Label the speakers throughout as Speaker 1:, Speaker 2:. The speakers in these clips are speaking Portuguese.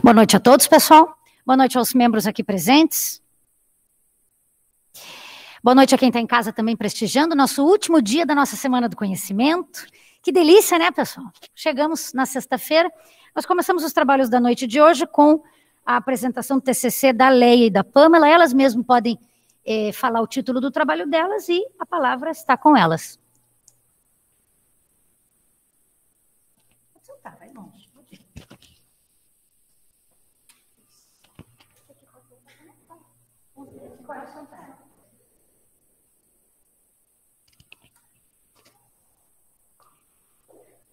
Speaker 1: Boa noite a todos, pessoal. Boa noite aos membros aqui presentes. Boa noite a quem está em casa também prestigiando o nosso último dia da nossa Semana do Conhecimento. Que delícia, né, pessoal? Chegamos na sexta-feira. Nós começamos os trabalhos da noite de hoje com a apresentação do TCC da Leia e da Pamela. Elas mesmas podem falar o título do trabalho delas e a palavra está com elas.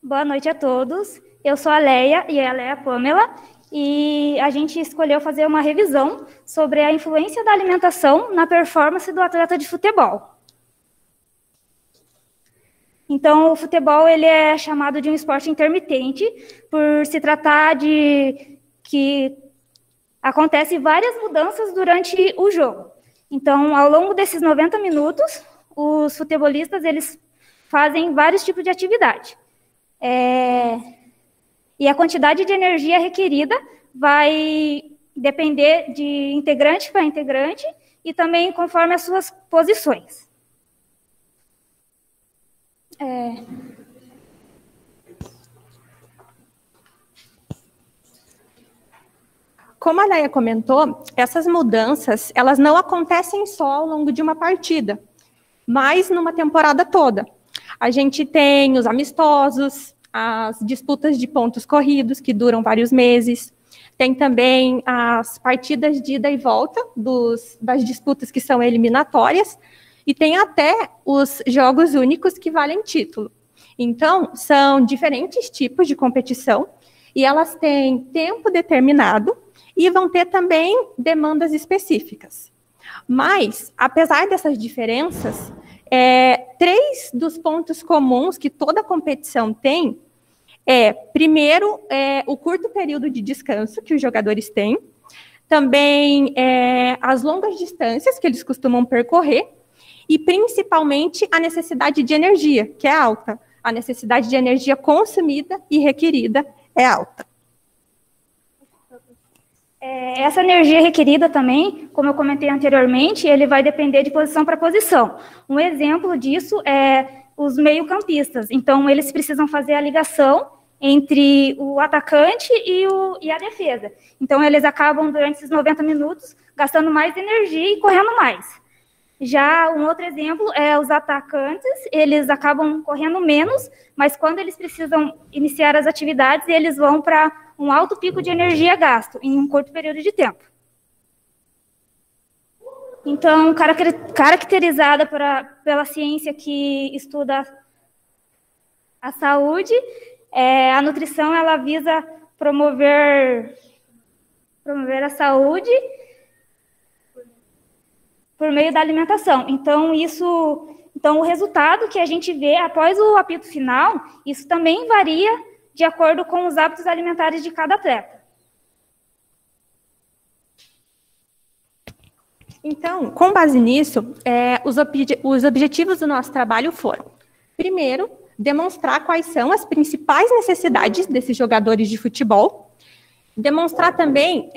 Speaker 2: Boa noite a todos. Eu sou a Leia e ela é a Pamela. E a gente escolheu fazer uma revisão sobre a influência da alimentação na performance do atleta de futebol. Então, o futebol ele é chamado de um esporte intermitente por se tratar de que acontecem várias mudanças durante o jogo. Então, ao longo desses 90 minutos, os futebolistas eles fazem vários tipos de atividade. E a quantidade de energia requerida vai depender de integrante para integrante e também conforme as suas posições.
Speaker 3: Como a Leia comentou, essas mudanças elas não acontecem só ao longo de uma partida, mas numa temporada toda. A gente tem os amistosos, as disputas de pontos corridos, que duram vários meses. Tem também as partidas de ida e volta das disputas que são eliminatórias. E tem até os jogos únicos que valem título. Então, são diferentes tipos de competição e elas têm tempo determinado e vão ter também demandas específicas. Mas, apesar dessas diferenças, 3 dos pontos comuns que toda competição tem primeiro, o curto período de descanso que os jogadores têm, também as longas distâncias que eles costumam percorrer e, principalmente, a necessidade de energia, que é alta. A necessidade de energia consumida e requerida é alta.
Speaker 2: Essa energia requerida também, como eu comentei anteriormente, ele vai depender de posição para posição. Um exemplo disso é os meio-campistas. Então, eles precisam fazer a ligação entre o atacante e a defesa. Então, eles acabam, durante esses 90 minutos, gastando mais energia e correndo mais. Já um outro exemplo é os atacantes, eles acabam correndo menos, mas quando eles precisam iniciar as atividades, eles vão para um alto pico de energia gasto em um curto período de tempo. Então, caracterizada pela ciência que estuda a saúde, a nutrição ela visa promover a saúde por meio da alimentação. Então, o resultado que a gente vê após o apito final, isso também varia de acordo com os hábitos alimentares de cada atleta.
Speaker 3: Então, com base nisso, os objetivos do nosso trabalho foram, primeiro, demonstrar quais são as principais necessidades desses jogadores de futebol, demonstrar também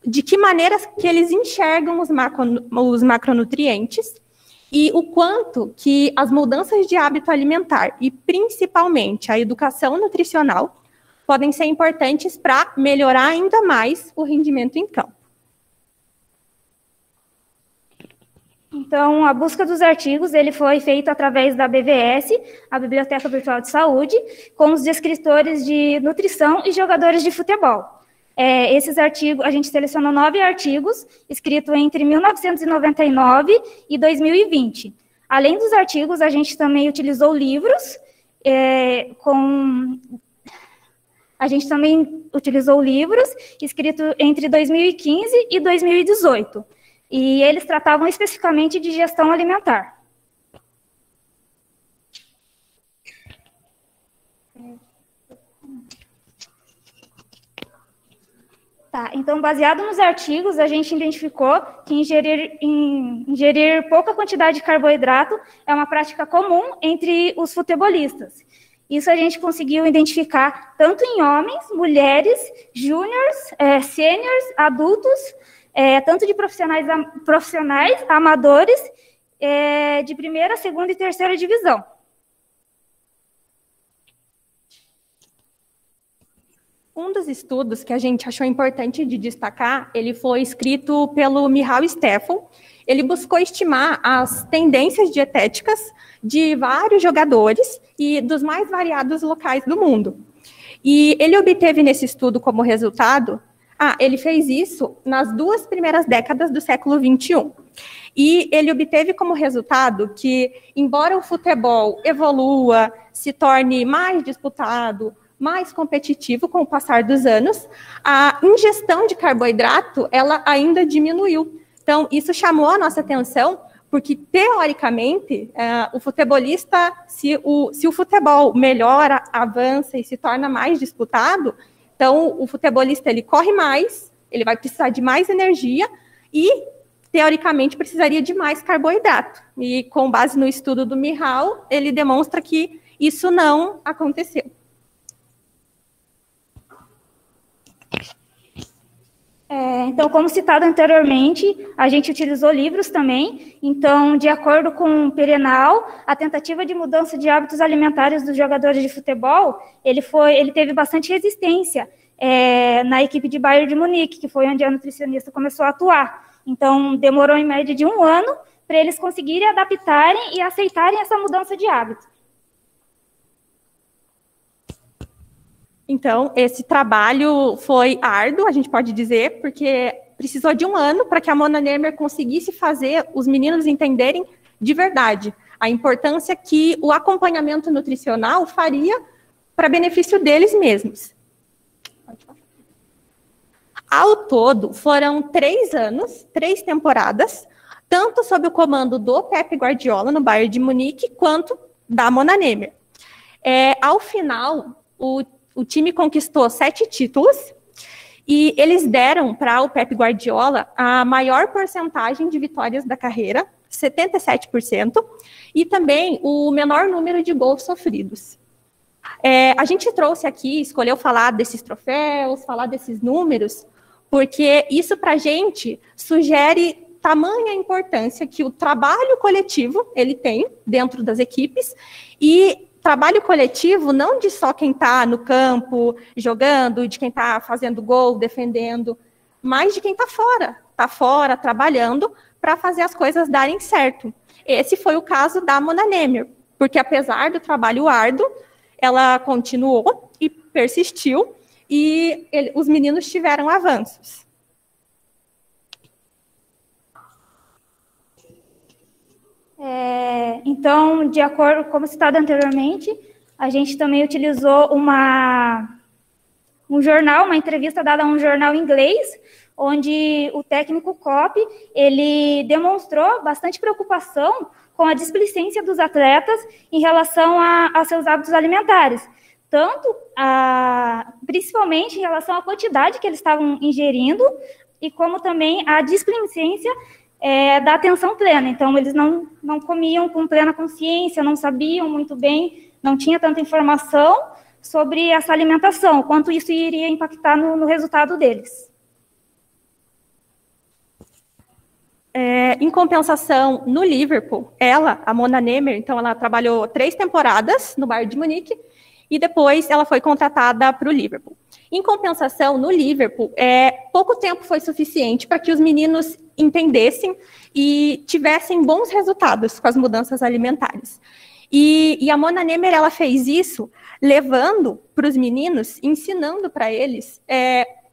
Speaker 3: de que maneira que eles enxergam os macronutrientes e o quanto que as mudanças de hábito alimentar e, principalmente, a educação nutricional podem ser importantes para melhorar ainda mais o rendimento em campo.
Speaker 2: Então, a busca dos artigos ele foi feita através da BVS, a Biblioteca Virtual de Saúde, com os descritores de nutrição e jogadores de futebol. Esses artigos, a gente selecionou 9 artigos, escritos entre 1999 e 2020. Além dos artigos, a gente também utilizou livros, escritos entre 2015 e 2018. E eles tratavam especificamente de gestão alimentar. Então, baseado nos artigos, a gente identificou que ingerir pouca quantidade de carboidrato é uma prática comum entre os futebolistas. Isso a gente conseguiu identificar tanto em homens, mulheres, júniors, sêniors, adultos, tanto de profissionais amadores, de primeira, segunda e terceira divisão.
Speaker 3: Um dos estudos que a gente achou importante de destacar, ele foi escrito pelo Michal Steffel. Ele buscou estimar as tendências dietéticas de vários jogadores e dos mais variados locais do mundo. E ele obteve nesse estudo como resultado, ele fez isso nas 2 primeiras décadas do século XXI. E ele obteve como resultado que, embora o futebol evolua, se torne mais disputado, mais competitivo com o passar dos anos, a ingestão de carboidrato, ela ainda diminuiu. Então, isso chamou a nossa atenção, porque, teoricamente, o futebolista, se o futebol melhora, avança e se torna mais disputado, então, o futebolista, ele corre mais, ele vai precisar de mais energia e, teoricamente, precisaria de mais carboidrato. E, com base no estudo do Michal, ele demonstra que isso não aconteceu.
Speaker 2: Então, como citado anteriormente, a gente utilizou livros também. Então, de acordo com o Perenal, a tentativa de mudança de hábitos alimentares dos jogadores de futebol, ele teve bastante resistência na equipe de Bayern de Munique, que foi onde a nutricionista começou a atuar. Então, demorou em média de 1 ano para eles conseguirem adaptarem e aceitarem essa mudança de hábito.
Speaker 3: Então, esse trabalho foi árduo, a gente pode dizer, porque precisou de 1 ano para que a Mona Nemer conseguisse fazer os meninos entenderem de verdade a importância que o acompanhamento nutricional faria para benefício deles mesmos. Ao todo, foram 3 anos, 3 temporadas, tanto sob o comando do Pep Guardiola, no Bayern de Munique, quanto da Mona Nemer. Ao final, o time conquistou 7 títulos e eles deram para o Pep Guardiola a maior porcentagem de vitórias da carreira, 77%, e também o menor número de gols sofridos. A gente trouxe aqui, escolheu falar desses troféus, falar desses números, porque isso para a gente sugere tamanha importância que o trabalho coletivo ele tem dentro das equipes e trabalho coletivo não de só quem está no campo jogando, de quem está fazendo gol, defendendo, mas de quem está fora trabalhando para fazer as coisas darem certo. Esse foi o caso da Mona Nemer, porque apesar do trabalho árduo, ela continuou e persistiu e os meninos tiveram avanços.
Speaker 2: Então, de acordo, como citado anteriormente, a gente também utilizou um jornal, uma entrevista dada a um jornal inglês, onde o técnico Kopp, ele demonstrou bastante preocupação com a displicência dos atletas em relação a seus hábitos alimentares, principalmente em relação à quantidade que eles estavam ingerindo e como também a displicência da atenção plena. Então, eles não comiam com plena consciência, não sabiam muito bem, não tinha tanta informação sobre essa alimentação, quanto isso iria impactar no resultado deles.
Speaker 3: Em compensação, no Liverpool, a Mona Nemer, então ela trabalhou 3 temporadas no Bayern de Munique e depois ela foi contratada para o Liverpool. Em compensação, no Liverpool, pouco tempo foi suficiente para que os meninos entendessem e tivessem bons resultados com as mudanças alimentares. E a Mona Nemer, ela fez isso levando para os meninos, ensinando para eles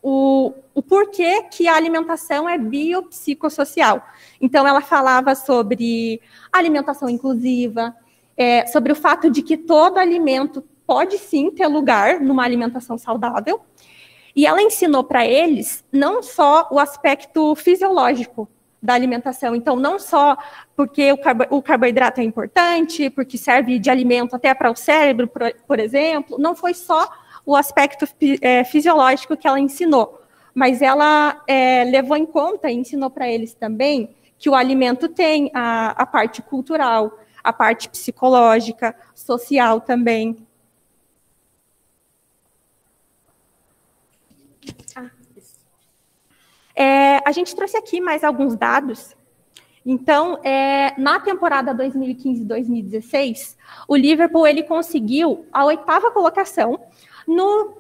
Speaker 3: o porquê que a alimentação é biopsicossocial. Então, ela falava sobre alimentação inclusiva, sobre o fato de que todo alimento pode sim ter lugar numa alimentação saudável, e ela ensinou para eles não só o aspecto fisiológico da alimentação, então não só porque o carboidrato é importante, porque serve de alimento até para o cérebro, por exemplo, não foi só o aspecto fisiológico que ela ensinou, mas ela levou em conta e ensinou para eles também que o alimento tem a parte cultural, a parte psicológica, social também. A gente trouxe aqui mais alguns dados. Então, na temporada 2015-2016, o Liverpool ele conseguiu a 8ª colocação no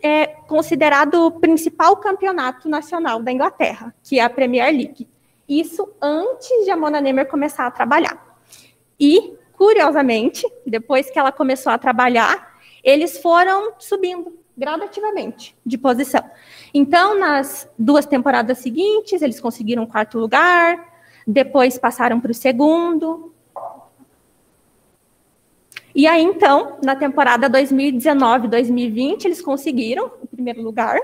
Speaker 3: considerado principal campeonato nacional da Inglaterra, que é a Premier League. Isso antes de a Mona Nemer começar a trabalhar. E, curiosamente, depois que ela começou a trabalhar, eles foram subindo gradativamente de posição. Então, nas 2 temporadas seguintes, eles conseguiram o 4º lugar, depois passaram para o 2º. E aí, então, na temporada 2019-2020, eles conseguiram o 1º lugar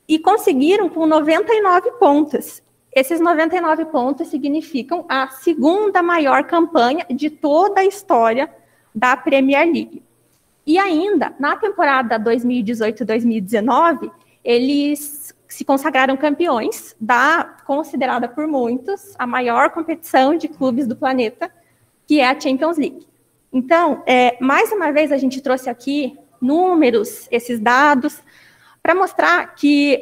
Speaker 3: e conseguiram com 99 pontos. Esses 99 pontos significam a 2ª maior campanha de toda a história da Premier League. E ainda, na temporada 2018-2019, eles se consagraram campeões da considerada por muitos a maior competição de clubes do planeta, que é a Champions League. Então, mais uma vez, a gente trouxe aqui números, esses dados, para mostrar que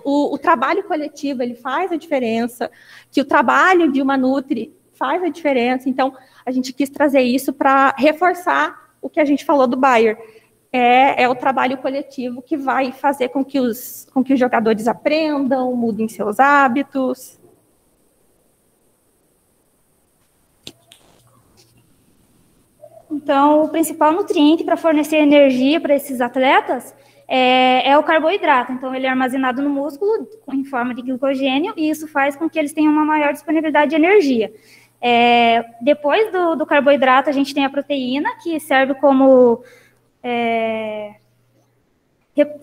Speaker 3: o trabalho coletivo ele faz a diferença, que o trabalho de uma Nutri faz a diferença. Então, a gente quis trazer isso para reforçar o que a gente falou do Bayer. É o trabalho coletivo que vai fazer com que os jogadores aprendam, mudem seus hábitos.
Speaker 2: Então, o principal nutriente para fornecer energia para esses atletas é o carboidrato. Então, ele é armazenado no músculo em forma de glicogênio, e isso faz com que eles tenham uma maior disponibilidade de energia. Depois do carboidrato, a gente tem a proteína, que serve como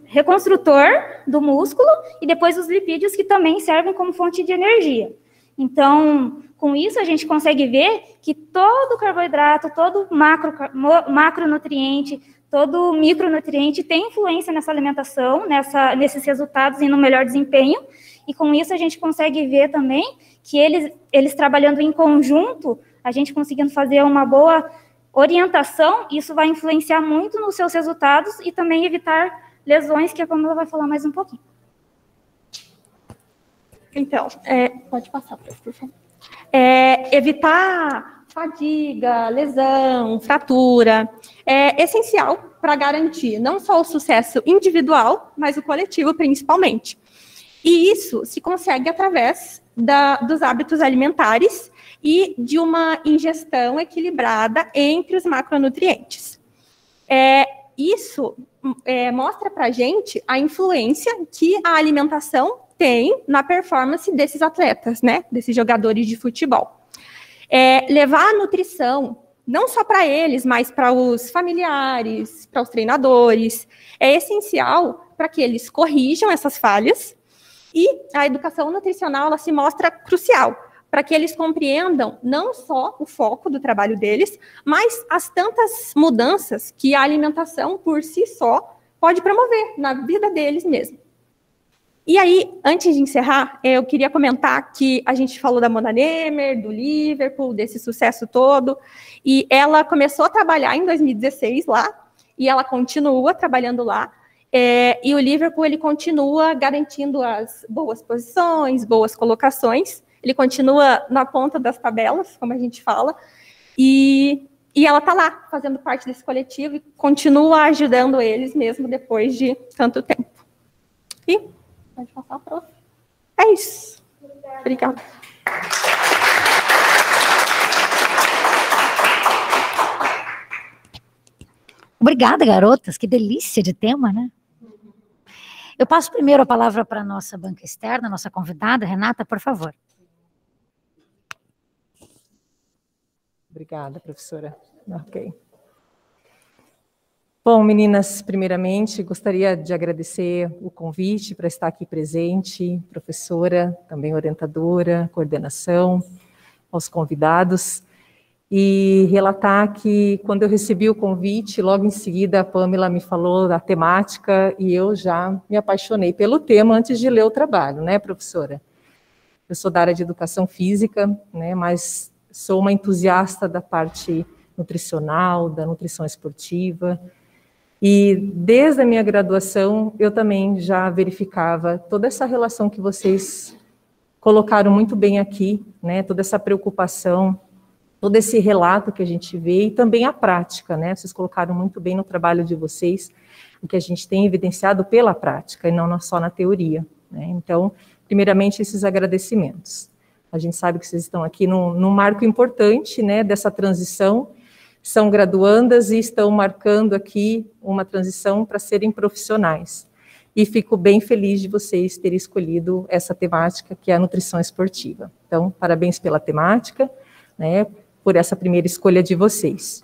Speaker 2: reconstrutor do músculo, e depois os lipídios, que também servem como fonte de energia. Então, com isso, a gente consegue ver que todo carboidrato, todo macronutriente, todo micronutriente tem influência nessa alimentação, nesses resultados e no melhor desempenho. E com isso a gente consegue ver também que eles trabalhando em conjunto, a gente conseguindo fazer uma boa orientação, isso vai influenciar muito nos seus resultados e também evitar lesões, que a Pamela vai falar mais um pouquinho.
Speaker 3: Então, pode passar, por favor. Evitar fadiga, lesão, fratura, é essencial para garantir não só o sucesso individual, mas o coletivo principalmente. E isso se consegue através dos hábitos alimentares e de uma ingestão equilibrada entre os macronutrientes. Isso mostra para a gente a influência que a alimentação tem na performance desses atletas, né, desses jogadores de futebol. Levar a nutrição, não só para eles, mas para os familiares, para os treinadores, é essencial para que eles corrijam essas falhas, e a educação nutricional ela se mostra crucial para que eles compreendam não só o foco do trabalho deles, mas as tantas mudanças que a alimentação por si só pode promover na vida deles mesmo. E aí, antes de encerrar, eu queria comentar que a gente falou da Mona Nemer, do Liverpool, desse sucesso todo, e ela começou a trabalhar em 2016 lá, e ela continua trabalhando lá, e o Liverpool ele continua garantindo as boas posições, boas colocações, ele continua na ponta das tabelas, como a gente fala, e ela está lá, fazendo parte desse coletivo, e continua ajudando eles mesmo depois de tanto tempo. E pode passar para outro. É isso. Obrigada.
Speaker 1: Obrigada, garotas. Que delícia de tema, né? Eu passo primeiro a palavra para a nossa banca externa, nossa convidada. Renata, por favor.
Speaker 4: Obrigada, professora. Ok. Bom, meninas, primeiramente, gostaria de agradecer o convite para estar aqui presente, professora, também orientadora, coordenação, aos convidados, e relatar que, quando eu recebi o convite, logo em seguida a Pamela me falou da temática e eu já me apaixonei pelo tema antes de ler o trabalho, né, professora? Eu sou da área de educação física, né, mas sou uma entusiasta da parte nutricional, da nutrição esportiva. E desde a minha graduação, eu também já verificava toda essa relação que vocês colocaram muito bem aqui, né? Toda essa preocupação, todo esse relato que a gente vê, e também a prática, né? Vocês colocaram muito bem no trabalho de vocês, o que a gente tem evidenciado pela prática, e não só na teoria, né? Então, primeiramente, esses agradecimentos. A gente sabe que vocês estão aqui num marco importante, né, dessa transição, são graduandas e estão marcando aqui uma transição para serem profissionais. E fico bem feliz de vocês terem escolhido essa temática, que é a nutrição esportiva. Então, parabéns pela temática, né, por essa primeira escolha de vocês.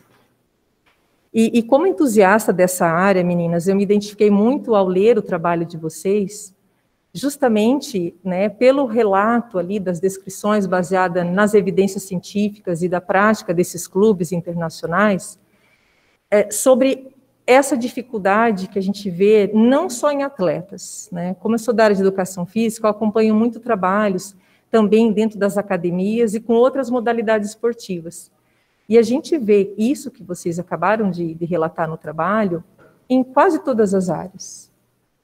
Speaker 4: E como entusiasta dessa área, meninas, eu me identifiquei muito ao ler o trabalho de vocês, justamente, né, pelo relato ali das descrições baseadas nas evidências científicas e da prática desses clubes internacionais, sobre essa dificuldade que a gente vê não só em atletas, né? Como eu sou da área de educação física, eu acompanho muito trabalhos também dentro das academias e com outras modalidades esportivas. E a gente vê isso que vocês acabaram de relatar no trabalho em quase todas as áreas.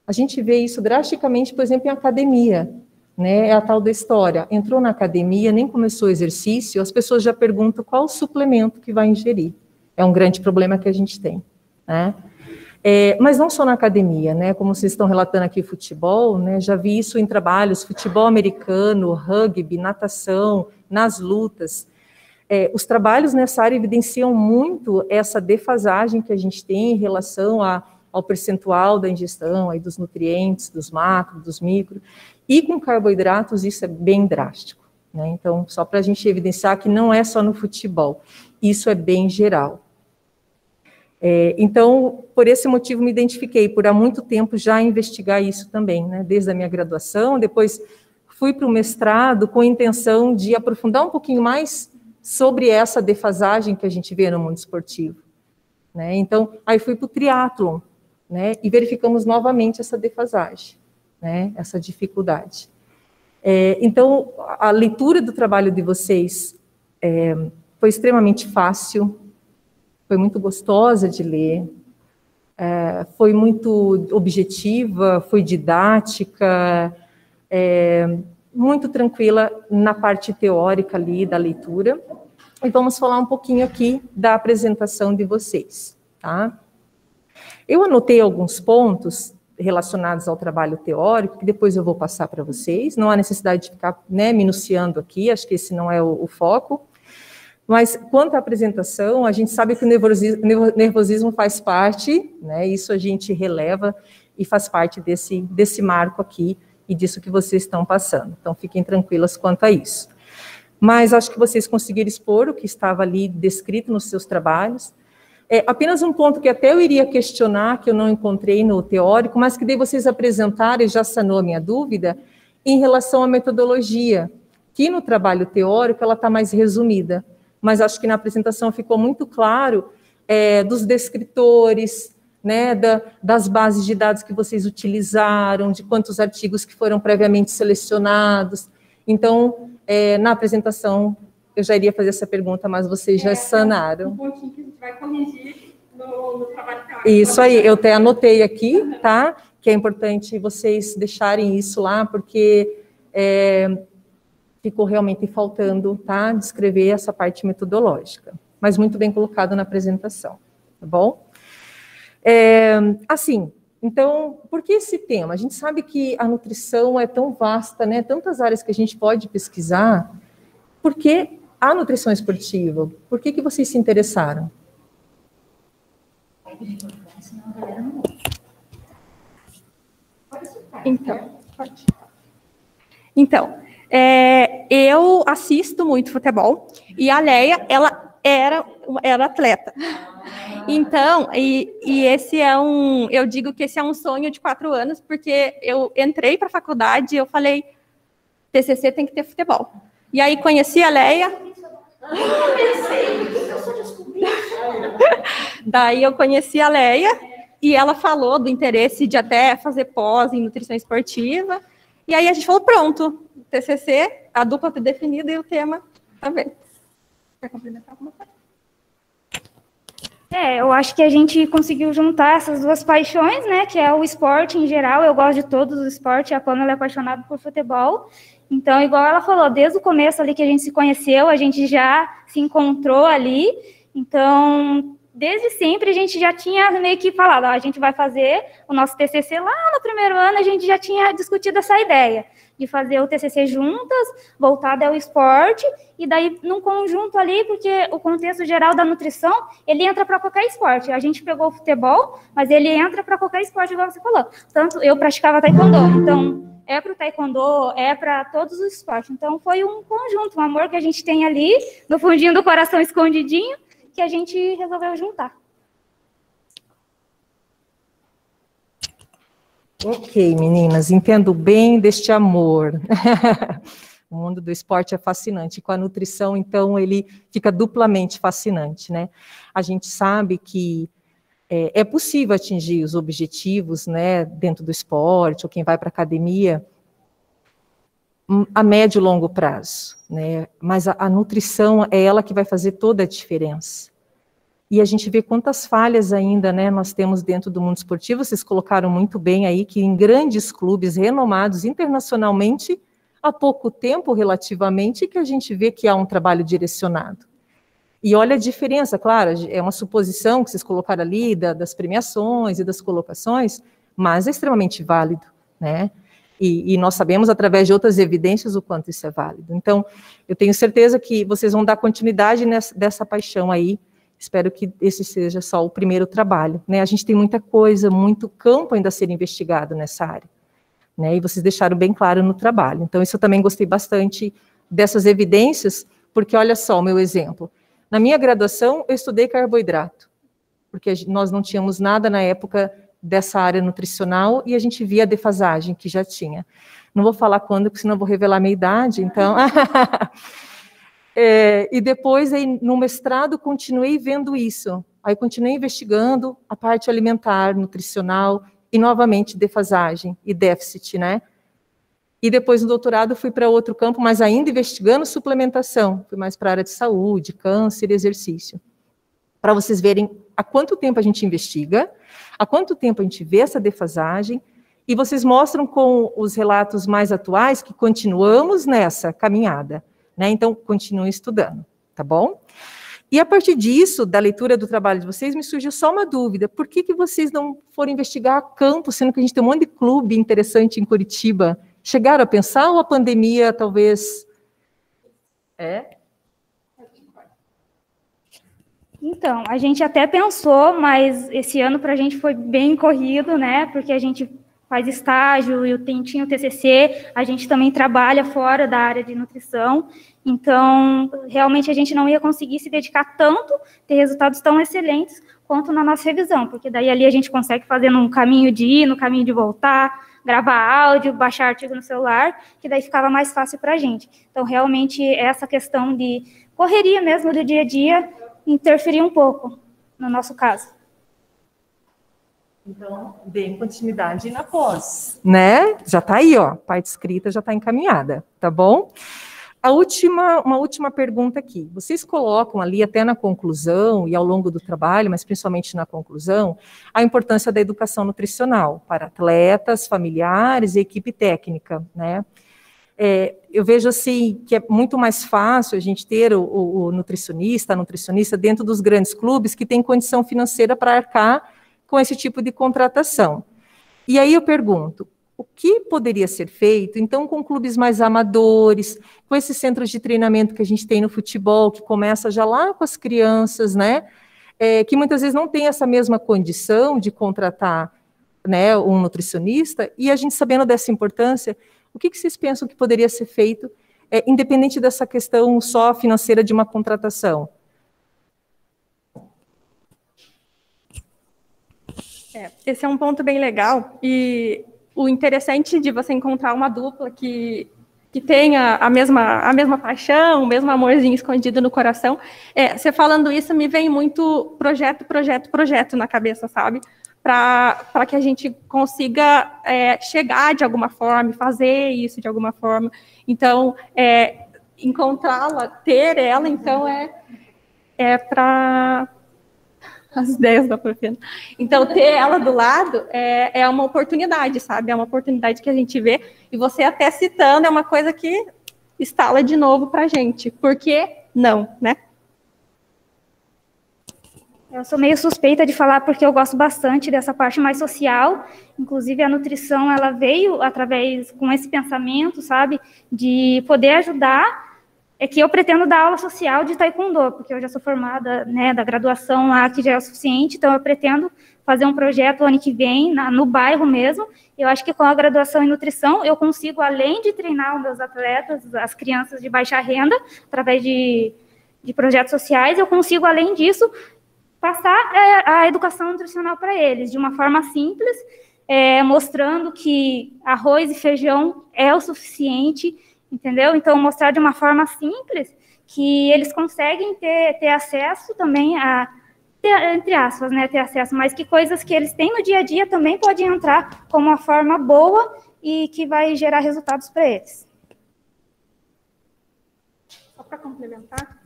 Speaker 4: A gente vê isso drasticamente, por exemplo, em academia, né? É a tal da história. Entrou na academia, nem começou o exercício, as pessoas já perguntam qual o suplemento que vai ingerir. É um grande problema que a gente tem, né? Mas não só na academia, né? Como vocês estão relatando aqui, futebol, né? Já vi isso em trabalhos, futebol americano, rugby, natação, nas lutas. Os trabalhos nessa área evidenciam muito essa defasagem que a gente tem em relação ao percentual da ingestão, aí dos nutrientes, dos macro, dos micro, e com carboidratos isso é bem drástico, né? Então, só para a gente evidenciar que não é só no futebol, isso é bem geral. Então, por esse motivo me identifiquei, por há muito tempo já investigar isso também, né? Desde a minha graduação, depois fui para o mestrado com a intenção de aprofundar um pouquinho mais sobre essa defasagem que a gente vê no mundo esportivo, né? Então, aí fui para o triatlon, né? E verificamos novamente essa defasagem, né? Essa dificuldade. Então, a leitura do trabalho de vocês foi extremamente fácil, foi muito gostosa de ler, foi muito objetiva, foi didática, muito tranquila na parte teórica ali da leitura. E vamos falar um pouquinho aqui da apresentação de vocês, tá? Eu anotei alguns pontos relacionados ao trabalho teórico, que depois eu vou passar para vocês. Não há necessidade de ficar, né, minuciando aqui, acho que esse não é o foco. Mas, quanto à apresentação, a gente sabe que o nervosismo faz parte, né, isso a gente releva e faz parte desse marco aqui e disso que vocês estão passando. Então, fiquem tranquilas quanto a isso. Mas acho que vocês conseguiram expor o que estava ali descrito nos seus trabalhos. Apenas um ponto que até eu iria questionar, que eu não encontrei no teórico, mas que daí vocês apresentaram e já sanou a minha dúvida, em relação à metodologia, que no trabalho teórico ela está mais resumida. Mas acho que na apresentação ficou muito claro dos descritores, né, das bases de dados que vocês utilizaram, de quantos artigos que foram previamente selecionados. Então, na apresentação, eu já iria fazer essa pergunta, mas vocês já sanaram.
Speaker 3: Um pontinho que a gente vai corrigir no trabalho teórico.
Speaker 4: Isso aí, eu até anotei aqui, tá? Que é importante vocês deixarem isso lá, porque ficou realmente faltando, tá? Descrever essa parte metodológica, mas muito bem colocado na apresentação, tá bom? Assim, então, por que esse tema? A gente sabe que a nutrição é tão vasta, né? Tantas áreas que a gente pode pesquisar. Por que a nutrição esportiva? Por que vocês se interessaram?
Speaker 3: Então, eu assisto muito futebol e a Leia, ela era atleta. Então, e esse eu digo que esse é um sonho de 4 anos, porque eu entrei para a faculdade e eu falei, TCC tem que ter futebol. E aí conheci a Leia. Daí eu conheci a Leia e ela falou do interesse de até fazer pós em nutrição esportiva. E aí a gente falou, pronto, TCC, a dupla definida e o tema também. Quer complementar alguma coisa?
Speaker 2: Eu acho que a gente conseguiu juntar essas duas paixões, né, que é o esporte em geral. Eu gosto de todos os esportes, a Pamela é apaixonada por futebol. Então, igual ela falou, desde o começo ali que a gente se conheceu, a gente já se encontrou ali. Então, desde sempre a gente já tinha meio que falado, a gente vai fazer o nosso TCC lá no primeiro ano, a gente já tinha discutido essa ideia de fazer o TCC juntas, voltado ao esporte, e daí num conjunto ali, porque o contexto geral da nutrição, ele entra para qualquer esporte. A gente pegou o futebol, mas ele entra para qualquer esporte, igual você falou. Tanto eu praticava taekwondo, então é para o taekwondo, é para todos os esportes. Então foi um conjunto, um amor que a gente tem ali, no fundinho do coração escondidinho, que a gente resolveu juntar.
Speaker 4: Ok, meninas, entendo bem deste amor. O mundo do esporte é fascinante. Com a nutrição, então, ele fica duplamente fascinante, né? A gente sabe que é possível atingir os objetivos, né, dentro do esporte, ou quem vai para a academia, a médio e longo prazo, né? Mas a nutrição é ela que vai fazer toda a diferença. E a gente vê quantas falhas ainda, né, nós temos dentro do mundo esportivo. Vocês colocaram muito bem aí que em grandes clubes renomados internacionalmente, há pouco tempo, relativamente, que a gente vê que há um trabalho direcionado. E olha a diferença, claro, é uma suposição que vocês colocaram ali das premiações e das colocações, mas é extremamente válido, né? E nós sabemos, através de outras evidências, o quanto isso é válido. Então, eu tenho certeza que vocês vão dar continuidade dessa paixão aí. Espero que esse seja só o primeiro trabalho, né? A gente tem muita coisa, muito campo ainda a ser investigado nessa área, né? E vocês deixaram bem claro no trabalho. Então, isso eu também gostei bastante dessas evidências, porque olha só o meu exemplo. Na minha graduação, eu estudei carboidrato, porque nós não tínhamos nada na época dessa área nutricional e a gente via a defasagem que já tinha. Não vou falar quando, porque senão eu vou revelar a minha idade, então... E depois, aí, no mestrado, continuei vendo isso. Aí continuei investigando a parte alimentar, nutricional, e novamente defasagem e déficit, né? E depois, no doutorado, fui para outro campo, mas ainda investigando suplementação. Fui mais para a área de saúde, câncer e exercício. Para vocês verem há quanto tempo a gente investiga, há quanto tempo a gente vê essa defasagem, e vocês mostram com os relatos mais atuais que continuamos nessa caminhada. Né? Então, continuem estudando, tá bom? E a partir disso, da leitura do trabalho de vocês, me surgiu só uma dúvida. Por que vocês não foram investigar a campo, sendo que a gente tem um monte de clube interessante em Curitiba? Chegaram a pensar ou a pandemia talvez...
Speaker 2: Então, a gente até pensou, mas esse ano para a gente foi bem corrido, né? Porque a gente faz estágio, eu tinha o TCC, a gente também trabalha fora da área de nutrição, então, realmente a gente não ia conseguir se dedicar tanto, ter resultados tão excelentes quanto na nossa revisão, porque daí ali a gente consegue fazer num caminho de ir, no caminho de voltar, gravar áudio, baixar artigo no celular, que daí ficava mais fácil para a gente. Então, realmente, essa questão de correria mesmo do dia a dia interferia um pouco no nosso caso.
Speaker 4: Então, deem continuidade na pós, né? Já está aí, ó, parte escrita já está encaminhada, tá bom? Uma última pergunta aqui. Vocês colocam ali, até na conclusão e ao longo do trabalho, mas principalmente na conclusão, a importância da educação nutricional para atletas, familiares e equipe técnica, né? Eu vejo assim que é muito mais fácil a gente ter o nutricionista, a nutricionista dentro dos grandes clubes que tem condição financeira para arcar com esse tipo de contratação. E aí eu pergunto, o que poderia ser feito, então, com clubes mais amadores, com esses centros de treinamento que a gente tem no futebol, que começa já lá com as crianças, né, que muitas vezes não tem essa mesma condição de contratar, né, um nutricionista, e a gente sabendo dessa importância, o que vocês pensam que poderia ser feito, independente dessa questão só financeira de uma contratação?
Speaker 3: Esse é um ponto bem legal, e o interessante de você encontrar uma dupla que tenha a mesma paixão, o mesmo amorzinho escondido no coração, você falando isso, me vem muito projeto na cabeça, sabe? Para que a gente consiga chegar de alguma forma, fazer isso de alguma forma. Então, encontrá-la, ter ela, então, para... As ideias da Profena. Então, ter ela do lado é uma oportunidade, sabe? É uma oportunidade que a gente vê, e você até citando é uma coisa que instala de novo para a gente. Por que não, né?
Speaker 2: Eu sou meio suspeita de falar porque eu gosto bastante dessa parte mais social. Inclusive, a nutrição, ela veio com esse pensamento, sabe? De poder ajudar. É que eu pretendo dar aula social de taekwondo, porque eu já sou formada, né, da graduação lá, que já é o suficiente, então eu pretendo fazer um projeto ano que vem, no bairro mesmo. Eu acho que com a graduação em nutrição, eu consigo, além de treinar os meus atletas, as crianças de baixa renda, através de projetos sociais, eu consigo, além disso, passar a educação nutricional para eles, de uma forma simples, mostrando que arroz e feijão é o suficiente, entendeu? Então, mostrar de uma forma simples que eles conseguem ter acesso também entre aspas, né, ter acesso, mas que coisas que eles têm no dia a dia também podem entrar como uma forma boa e que vai gerar resultados para eles.
Speaker 3: Só para complementar,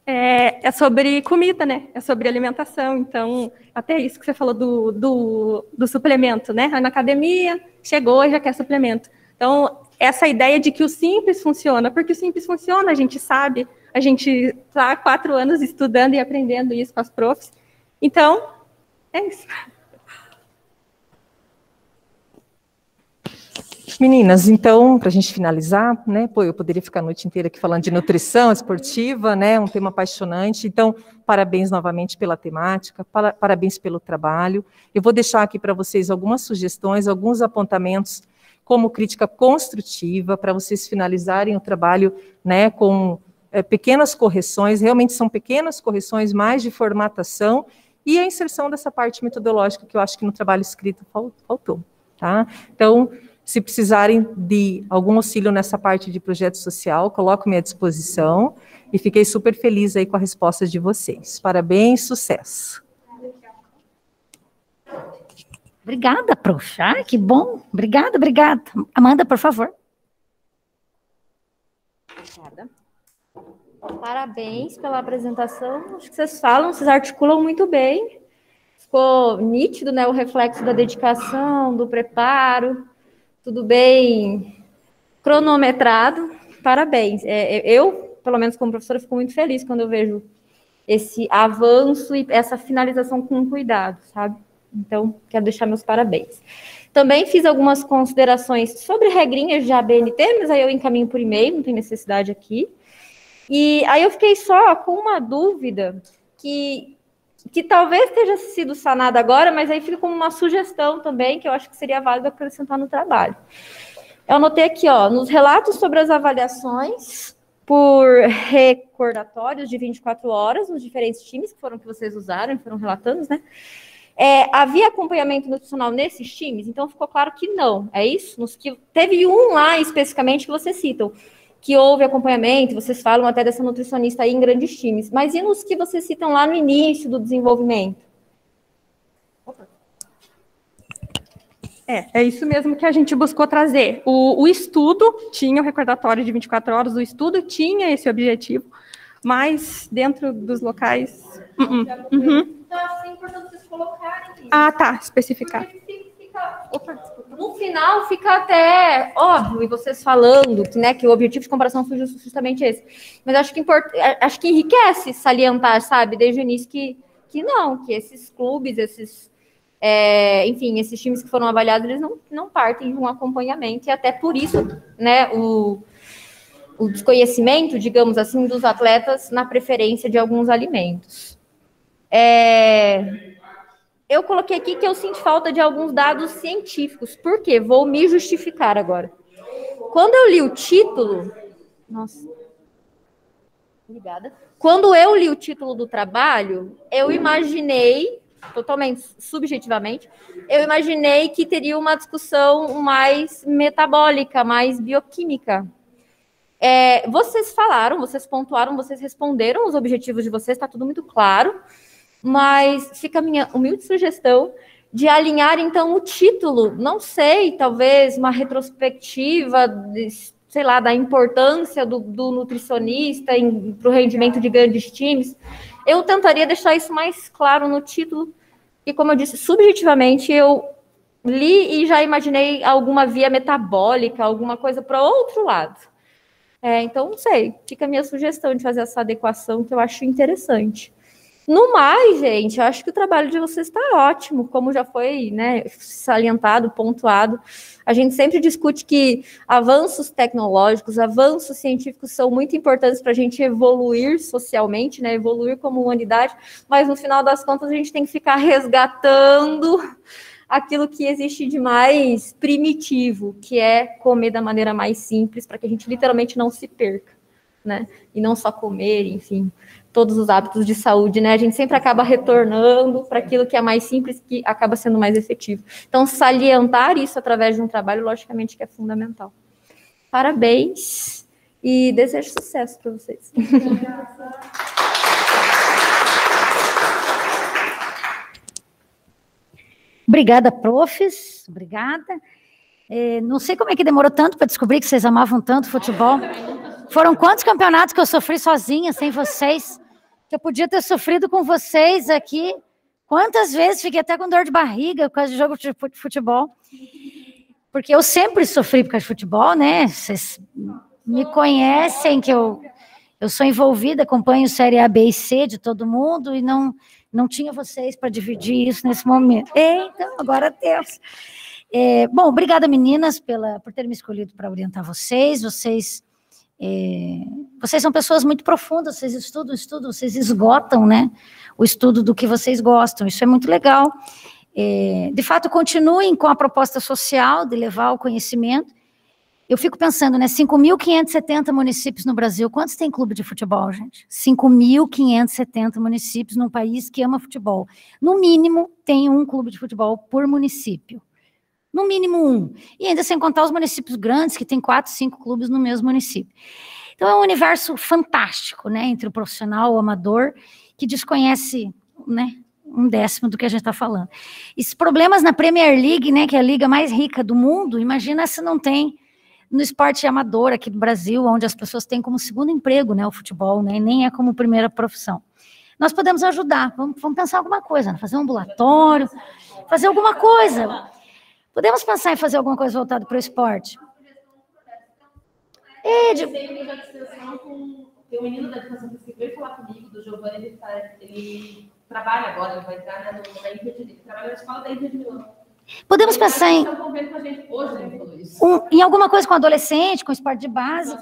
Speaker 3: é sobre comida, né? É sobre alimentação. Então, até isso que você falou do suplemento, né? Na academia, chegou e já quer suplemento. Então, essa ideia de que o simples funciona, porque o simples funciona, a gente sabe, a gente está há 4 anos estudando e aprendendo isso com as profs. Então, é isso.
Speaker 4: Meninas, então, para a gente finalizar, né, eu poderia ficar a noite inteira aqui falando de nutrição esportiva, né, um tema apaixonante. Então, parabéns novamente pela temática, parabéns pelo trabalho. Eu vou deixar aqui para vocês algumas sugestões, alguns apontamentos como crítica construtiva, para vocês finalizarem o trabalho, né, com pequenas correções, realmente são pequenas correções, mais de formatação, e a inserção dessa parte metodológica que eu acho que no trabalho escrito faltou, tá? Então, se precisarem de algum auxílio nessa parte de projeto social, coloco-me à disposição, e fiquei super feliz aí com a resposta de vocês. Parabéns, sucesso!
Speaker 1: Obrigada, prof. Ah, que bom. Obrigada. Amanda, por favor.
Speaker 5: Obrigada. Parabéns pela apresentação. Acho que vocês articulam muito bem. Ficou nítido, né, o reflexo da dedicação, do preparo. Tudo bem cronometrado. Parabéns. Eu, pelo menos como professora, fico muito feliz quando eu vejo esse avanço e essa finalização com cuidado, sabe? Então, quero deixar meus parabéns. Também fiz algumas considerações sobre regrinhas de ABNT, mas aí eu encaminho por e-mail, não tem necessidade aqui. E aí eu fiquei só com uma dúvida que talvez tenha sido sanada agora, mas aí fica como uma sugestão também, que eu acho que seria válido acrescentar no trabalho. Eu anotei aqui, ó, nos relatos sobre as avaliações por recordatórios de 24 horas, nos diferentes times que vocês usaram, foram relatados, né? Havia acompanhamento nutricional nesses times? Então, ficou claro que não, é isso? Teve um lá, especificamente, que vocês citam, que houve acompanhamento, vocês falam até dessa nutricionista aí em grandes times, mas e nos que vocês citam lá no início do desenvolvimento?
Speaker 3: É isso mesmo que a gente buscou trazer. O estudo tinha o recordatório de 24 horas, o estudo tinha esse objetivo, mas dentro dos locais...
Speaker 5: Então, é importante vocês colocarem isso.
Speaker 3: Ah, tá, especificar.
Speaker 5: No final, fica até óbvio, e vocês falando que o objetivo de comparação foi justamente esse. Mas acho que enriquece salientar, sabe, desde o início, que esses clubes, esses times que foram avaliados, eles não partem de um acompanhamento, e até por isso, né, o desconhecimento, digamos assim, dos atletas na preferência de alguns alimentos. Eu coloquei aqui que eu sinto falta de alguns dados científicos. Por quê? Vou me justificar agora. Quando eu li o título... Nossa. Obrigada. Quando eu li o título do trabalho, eu imaginei, totalmente subjetivamente, eu imaginei que teria uma discussão mais metabólica, mais bioquímica. Vocês falaram, vocês pontuaram, vocês responderam os objetivos de vocês, está tudo muito claro. Mas fica a minha humilde sugestão de alinhar, então, o título, não sei, talvez uma retrospectiva, da importância do nutricionista para o rendimento de grandes times. Eu tentaria deixar isso mais claro no título, e como eu disse, subjetivamente, eu li e já imaginei alguma via metabólica, alguma coisa para outro lado. Então, não sei, fica a minha sugestão de fazer essa adequação, que eu acho interessante. No mais, gente, eu acho que o trabalho de vocês está ótimo, como já foi, né, salientado, pontuado. A gente sempre discute que avanços tecnológicos, avanços científicos são muito importantes para a gente evoluir socialmente, né, evoluir como humanidade, mas no final das contas a gente tem que ficar resgatando aquilo que existe de mais primitivo, que é comer da maneira mais simples, para que a gente literalmente não se perca, né? E não só comer, enfim, todos os hábitos de saúde, né? A gente sempre acaba retornando para aquilo que é mais simples, que acaba sendo mais efetivo. Então, salientar isso através de um trabalho, logicamente, que é fundamental. Parabéns e desejo sucesso para vocês.
Speaker 1: Obrigada, profs. Obrigada. Não sei como é que demorou tanto para descobrir que vocês amavam tanto futebol. Foram quantos campeonatos que eu sofri sozinha, sem vocês? Que eu podia ter sofrido com vocês aqui. Quantas vezes fiquei até com dor de barriga por causa de jogo de futebol. Porque eu sempre sofri por causa de futebol, né? Vocês me conhecem que eu sou envolvida, acompanho Série A, B e C de todo mundo e não tinha vocês para dividir isso nesse momento. Então, agora temos. Bom, obrigada, meninas, por terem me escolhido para orientar vocês. Vocês são pessoas muito profundas, vocês estudam, vocês esgotam, né, o estudo do que vocês gostam. Isso é muito legal. De fato, continuem com a proposta social de levar o conhecimento. Eu fico pensando, né, 5.570 municípios no Brasil. Quantos tem clube de futebol, gente? 5.570 municípios num país que ama futebol. No mínimo, tem um clube de futebol por município. No mínimo um. E ainda sem contar os municípios grandes, que tem 4, 5 clubes no mesmo município. Então, é um universo fantástico, né, entre o profissional e o amador, que desconhece, né, 1/10 do que a gente está falando. Esses problemas na Premier League, né, que é a liga mais rica do mundo, imagina se não tem no esporte amador aqui do Brasil, onde as pessoas têm como segundo emprego, né, o futebol, né, e nem é como primeira profissão. Nós podemos ajudar, vamos pensar alguma coisa, né, fazer um ambulatório, fazer alguma coisa. Podemos pensar em fazer alguma coisa voltada para o esporte?
Speaker 6: Tem um menino da educação física que veio falar comigo, do Giovanni, ele trabalha agora, ele vai entrar na Inter de Milão, ele trabalha na escola da Inter de Milão.
Speaker 1: Podemos pensar em alguma coisa com adolescente, com esporte de base.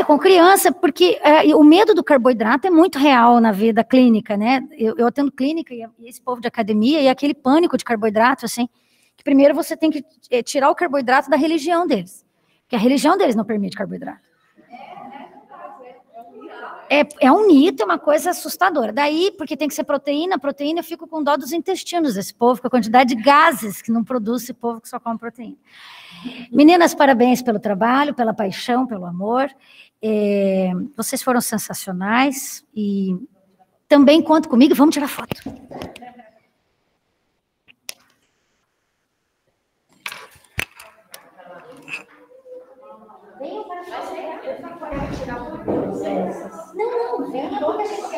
Speaker 1: Com criança, porque o medo do carboidrato é muito real na vida clínica, né? Eu atendo clínica e esse povo de academia, e aquele pânico de carboidrato, assim, que primeiro você tem que tirar o carboidrato da religião deles, porque a religião deles não permite carboidrato. É um mito, é uma coisa assustadora. Daí, porque tem que ser proteína, eu fico com dó dos intestinos desse povo, com a quantidade de gases que não produz esse povo que só come proteína. Meninas, parabéns pelo trabalho, pela paixão, pelo amor. Vocês foram sensacionais e também conta comigo, vamos tirar foto. Não, vem logo, a gente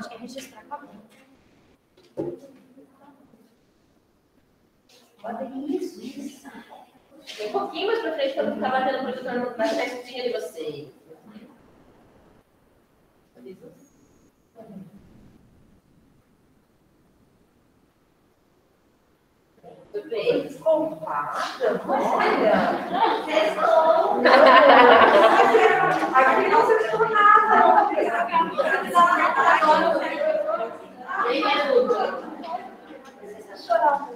Speaker 1: quer registrar com a mão. Isso.
Speaker 6: Um pouquinho mais pra frente, para não ficar batendo o projetor na testinha de vocês. Tudo bem. Desculpada. Olha. Vocês não. Aqui não se viu nada. Quem me ajuda? Vocês estão chorando.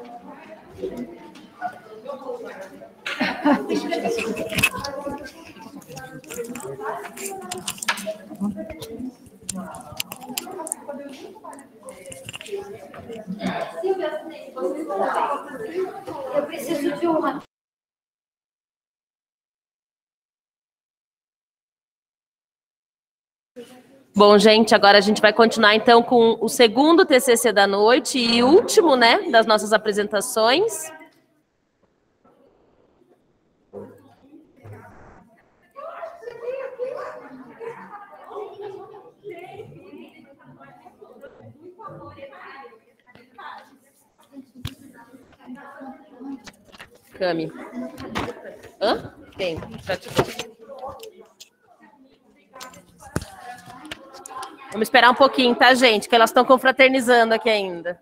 Speaker 1: Eu preciso de uma.
Speaker 6: Bom, gente, agora a gente vai continuar então com o segundo TCC da noite e último, né, das nossas apresentações. Cami. Hã? Tem. Já te dou. Vamos esperar um pouquinho, tá, gente? Que elas estão confraternizando aqui ainda.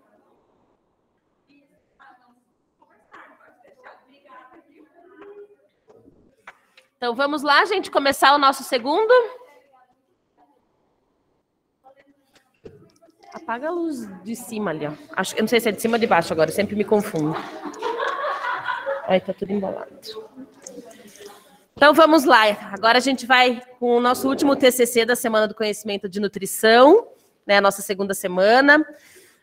Speaker 6: Então, vamos lá, gente, começar o nosso segundo. Apaga a luz de cima ali, ó. Eu não sei se é de cima ou de baixo agora, eu sempre me confundo. Aí tá tudo embolado. Então, vamos lá. Agora a gente vai com o nosso último TCC da Semana do Conhecimento de Nutrição, né, a nossa segunda semana.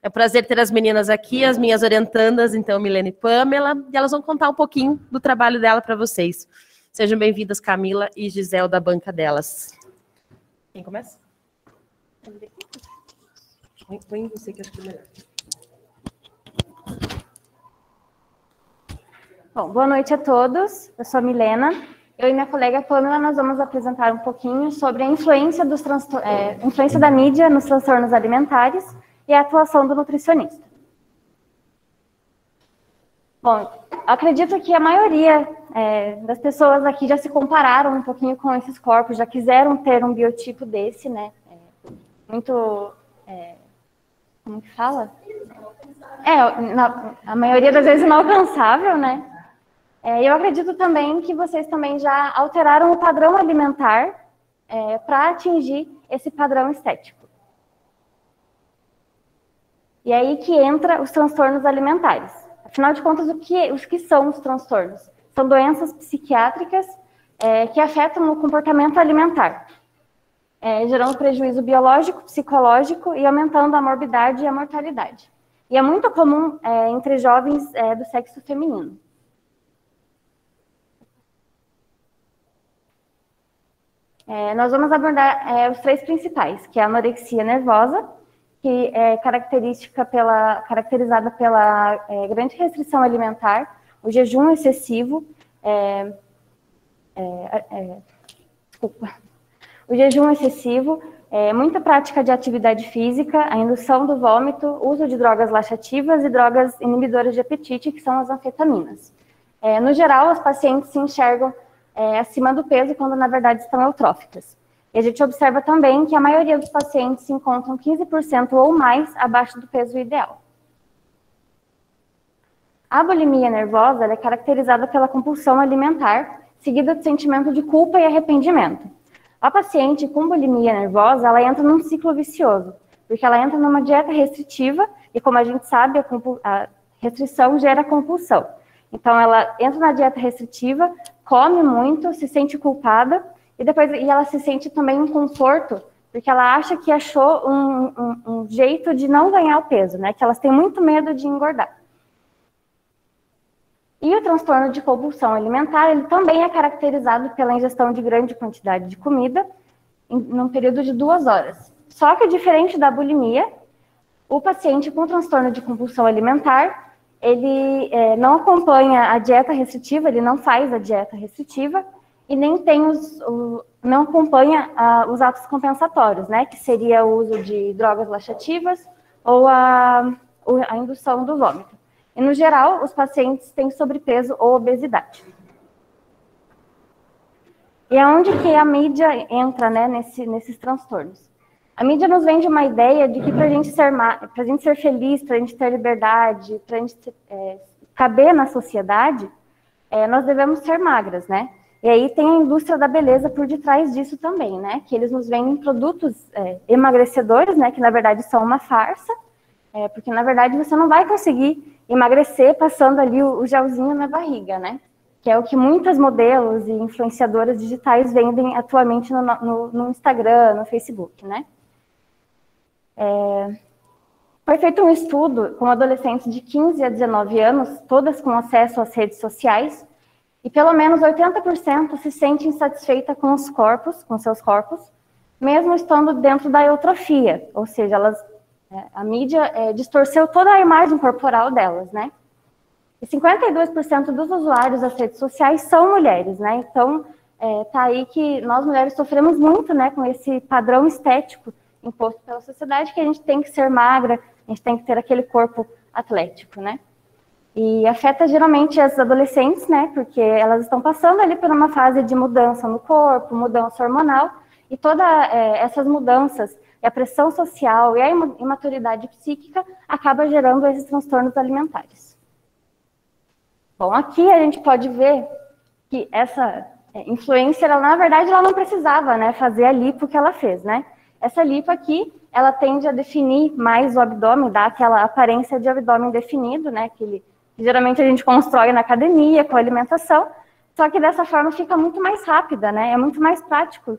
Speaker 6: É um prazer ter as meninas aqui, as minhas orientandas, então, Milena e Pamela, e elas vão contar um pouquinho do trabalho dela para vocês. Sejam bem-vindas, Camila e Gisele, da banca delas. Quem começa? Põe você que acho que é melhor.
Speaker 7: Bom, boa noite a todos. Eu sou a Milena. Eu e minha colega Pamela, nós vamos apresentar um pouquinho sobre a influência, influência da mídia nos transtornos alimentares e a atuação do nutricionista. Bom, acredito que a maioria das pessoas aqui já se compararam um pouquinho com esses corpos, já quiseram ter um biotipo desse, né? Como que fala? A maioria das vezes inalcançável, né? Eu acredito também que vocês também já alteraram o padrão alimentar para atingir esse padrão estético. E aí que entra os transtornos alimentares. Afinal de contas, os que são os transtornos? São doenças psiquiátricas que afetam o comportamento alimentar, gerando prejuízo biológico, psicológico e aumentando a morbidade e a mortalidade. E é muito comum entre jovens do sexo feminino. Nós vamos abordar os três principais, que é a anorexia nervosa, que é caracterizada pela grande restrição alimentar, o jejum excessivo, muita prática de atividade física, a indução do vômito, uso de drogas laxativas e drogas inibidoras de apetite, que são as anfetaminas. No geral, os pacientes se enxergam acima do peso, quando na verdade estão eutróficas. E a gente observa também que a maioria dos pacientes se encontram 15% ou mais abaixo do peso ideal. A bulimia nervosa é caracterizada pela compulsão alimentar, seguida do sentimento de culpa e arrependimento. A paciente com bulimia nervosa, ela entra num ciclo vicioso, porque ela entra numa dieta restritiva, e como a gente sabe, a restrição gera compulsão. Então, ela entra na dieta restritiva, come muito, se sente culpada, e ela se sente também um conforto, porque ela acha que achou um jeito de não ganhar o peso, né? Que elas têm muito medo de engordar. E o transtorno de compulsão alimentar, ele também é caracterizado pela ingestão de grande quantidade de comida num período de 2 horas. Só que, diferente da bulimia, o paciente com transtorno de compulsão alimentar, ele não acompanha a dieta restritiva, ele não faz a dieta restritiva e nem tem não acompanha os atos compensatórios, né, que seria o uso de drogas laxativas ou a indução do vômito. E, no geral, os pacientes têm sobrepeso ou obesidade. E é onde que a mídia entra, né, nesses transtornos. A mídia nos vende uma ideia de que para a gente ser feliz, para a gente ter liberdade, para a gente caber na sociedade, nós devemos ser magras, né? E aí tem a indústria da beleza por detrás disso também, né? Que eles nos vendem produtos emagrecedores, né? Que na verdade são uma farsa, porque na verdade você não vai conseguir emagrecer passando ali o gelzinho na barriga, né? Que é o que muitas modelos e influenciadoras digitais vendem atualmente no Instagram, no Facebook, né? Foi feito um estudo com adolescentes de 15 a 19 anos, todas com acesso às redes sociais, e pelo menos 80% se sente insatisfeita com seus corpos, mesmo estando dentro da eutrofia, ou seja, a mídia distorceu toda a imagem corporal delas, né? E 52% dos usuários das redes sociais são mulheres, né? Então, tá aí que nós mulheres sofremos muito, né, com esse padrão estético imposto pela sociedade, que a gente tem que ser magra, a gente tem que ter aquele corpo atlético, né? E afeta geralmente as adolescentes, né, porque elas estão passando ali por uma fase de mudança no corpo, mudança hormonal, e todas essas mudanças, e a pressão social e a imaturidade psíquica acaba gerando esses transtornos alimentares. Bom, aqui a gente pode ver que essa influencer, ela, na verdade, ela não precisava, né, fazer a lipo que ela fez, né? Essa lipo aqui, ela tende a definir mais o abdômen, dar aquela aparência de abdômen definido, né, que geralmente a gente constrói na academia, com a alimentação, só que dessa forma fica muito mais rápida, né? É muito mais prático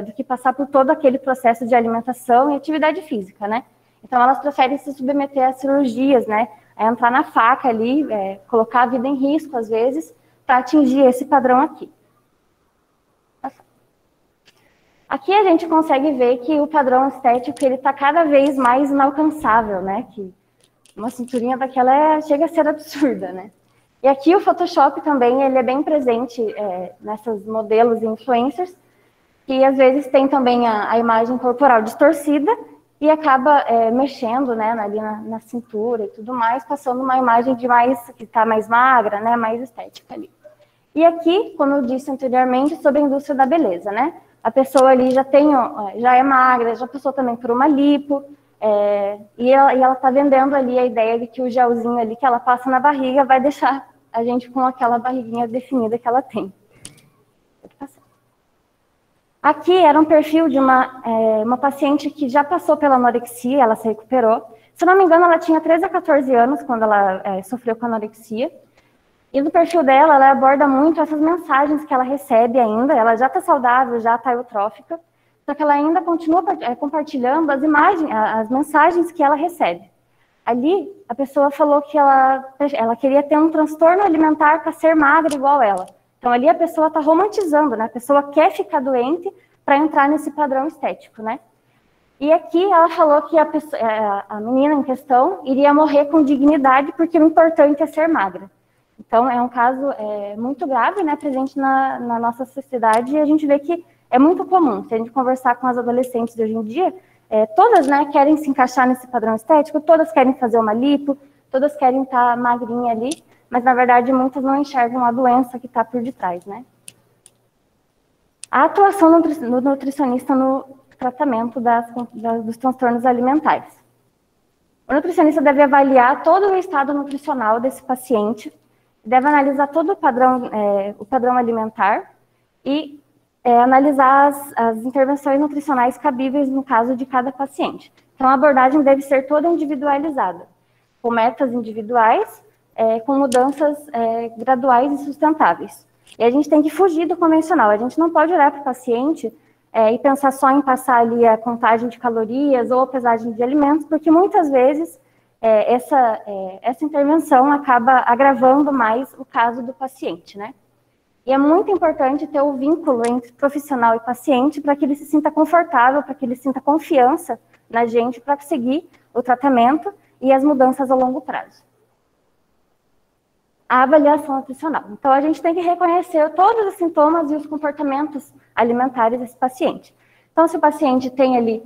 Speaker 7: do que passar por todo aquele processo de alimentação e atividade física, né? Então elas preferem se submeter a cirurgias, né? A entrar na faca ali, colocar a vida em risco, às vezes, para atingir esse padrão aqui. Aqui a gente consegue ver que o padrão estético ele está cada vez mais inalcançável, né? Que uma cinturinha daquela chega a ser absurda, né? E aqui o Photoshop também ele é bem presente nessas modelos e influencers, que às vezes tem também a imagem corporal distorcida e acaba mexendo, né, ali na cintura e tudo mais, passando uma imagem de que está mais magra, né, mais estética ali. E aqui, como eu disse anteriormente, sobre a indústria da beleza, né? A pessoa ali já é magra, já passou também por uma lipo, e ela está vendendo ali a ideia de que o gelzinho ali que ela passa na barriga vai deixar a gente com aquela barriguinha definida que ela tem. Aqui era um perfil de uma paciente que já passou pela anorexia, ela se recuperou. Se não me engano, ela tinha 13 a 14 anos quando ela sofreu com anorexia. E no perfil dela, ela aborda muito essas mensagens que ela recebe ainda. Ela já está saudável, já está eutrófica, só que ela ainda continua compartilhando as mensagens que ela recebe. Ali, a pessoa falou que ela queria ter um transtorno alimentar para ser magra igual ela. Então, ali a pessoa está romantizando, né? A pessoa quer ficar doente para entrar nesse padrão estético, né? E aqui ela falou que a menina em questão iria morrer com dignidade porque o importante é ser magra. Então, é um caso muito grave, né, presente na nossa sociedade, e a gente vê que é muito comum. Se a gente conversar com as adolescentes de hoje em dia, todas, né, querem se encaixar nesse padrão estético, todas querem fazer uma lipo, todas querem estar magrinha ali, mas, na verdade, muitas não enxergam a doença que está por detrás, né? A atuação do nutricionista no tratamento dos transtornos alimentares. O nutricionista deve avaliar todo o estado nutricional desse paciente, deve analisar todo o padrão alimentar e analisar as intervenções nutricionais cabíveis no caso de cada paciente. Então, a abordagem deve ser toda individualizada, com metas individuais, com mudanças graduais e sustentáveis. E a gente tem que fugir do convencional. A gente não pode olhar para o paciente e pensar só em passar ali a contagem de calorias ou a pesagem de alimentos, porque muitas vezes essa intervenção acaba agravando mais o caso do paciente, né? E é muito importante ter o vínculo entre profissional e paciente para que ele se sinta confortável, para que ele sinta confiança na gente para seguir o tratamento e as mudanças a longo prazo. A avaliação nutricional. Então, a gente tem que reconhecer todos os sintomas e os comportamentos alimentares desse paciente. Então, se o paciente tem ali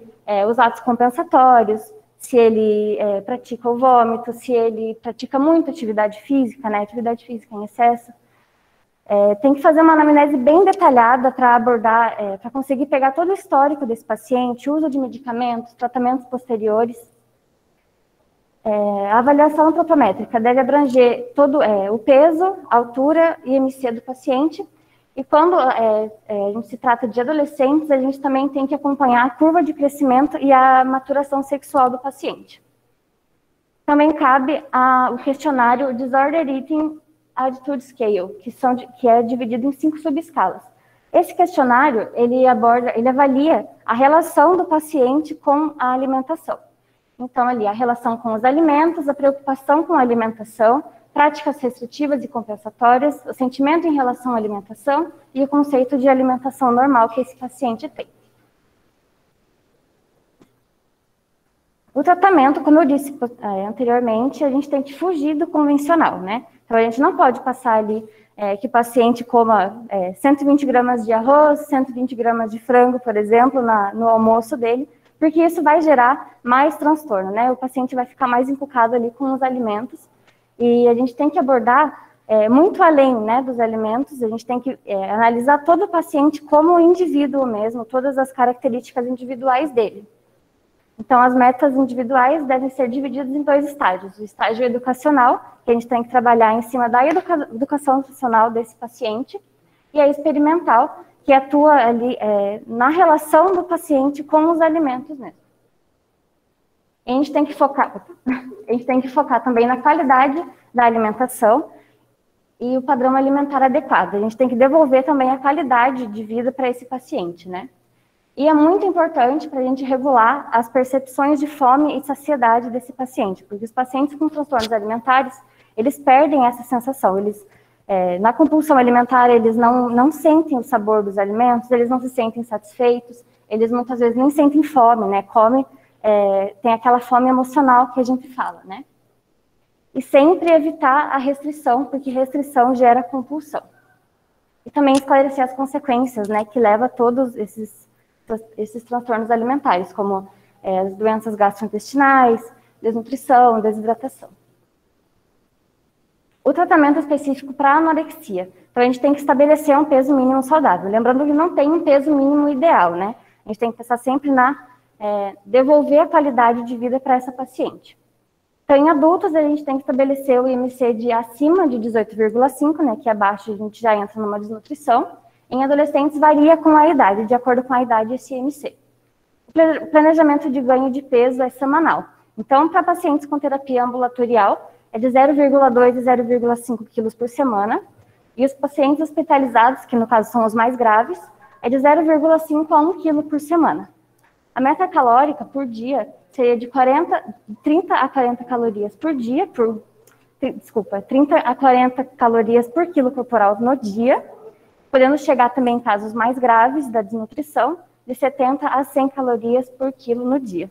Speaker 7: os atos compensatórios, se ele pratica o vômito, se ele pratica muita atividade física, né, atividade física em excesso, tem que fazer uma anamnese bem detalhada para abordar, para conseguir pegar todo o histórico desse paciente, uso de medicamentos, tratamentos posteriores. A avaliação antropométrica deve abranger todo o peso, altura e IMC do paciente. E quando a gente se trata de adolescentes, a gente também tem que acompanhar a curva de crescimento e a maturação sexual do paciente. Também cabe o questionário Disorder Eating Attitude Scale, que é dividido em 5 subescalas. Esse questionário, ele avalia a relação do paciente com a alimentação. Então, ali, a relação com os alimentos, a preocupação com a alimentação, práticas restritivas e compensatórias, o sentimento em relação à alimentação e o conceito de alimentação normal que esse paciente tem. O tratamento, como eu disse anteriormente, a gente tem que fugir do convencional, né? Então, a gente não pode passar ali que o paciente coma 120 gramas de arroz, 120 gramas de frango, por exemplo, no almoço dele, porque isso vai gerar mais transtorno, né? O paciente vai ficar mais encucado ali com os alimentos E a gente tem que abordar muito além, né, dos alimentos, a gente tem que analisar todo o paciente como indivíduo mesmo, todas as características individuais dele. Então, as metas individuais devem ser divididas em 2 estágios. O estágio educacional, que a gente tem que trabalhar em cima da educação nutricional desse paciente, e a experimental, que atua ali na relação do paciente com os alimentos mesmo. E a gente tem que focar também na qualidade da alimentação e o padrão alimentar adequado. A gente tem que devolver também a qualidade de vida para esse paciente, né? E é muito importante para a gente regular as percepções de fome e saciedade desse paciente, porque os pacientes com transtornos alimentares, eles perdem essa sensação, na compulsão alimentar, eles não sentem o sabor dos alimentos, eles não se sentem satisfeitos, eles muitas vezes nem sentem fome, né? Tem aquela fome emocional que a gente fala, né? E sempre evitar a restrição, porque restrição gera compulsão. E também esclarecer as consequências, né, que leva a todos esses transtornos alimentares, como as doenças gastrointestinais, desnutrição, desidratação. O tratamento específico para anorexia. Então, a gente tem que estabelecer um peso mínimo saudável. Lembrando que não tem um peso mínimo ideal, né? A gente tem que pensar sempre devolver a qualidade de vida para essa paciente. Então, em adultos, a gente tem que estabelecer o IMC de acima de 18,5, né? Que abaixo a gente já entra numa desnutrição. Em adolescentes, varia com a idade, de acordo com a idade esse IMC. O planejamento de ganho de peso é semanal. Então, para pacientes com terapia ambulatorial, é de 0,2 a 0,5 quilos por semana. E os pacientes hospitalizados, que no caso são os mais graves, é de 0,5 a 1 quilo por semana. A meta calórica por dia seria de 30 a 40 calorias por dia, 30 a 40 calorias por quilo corporal no dia, podendo chegar também em casos mais graves da desnutrição, de 70 a 100 calorias por quilo no dia.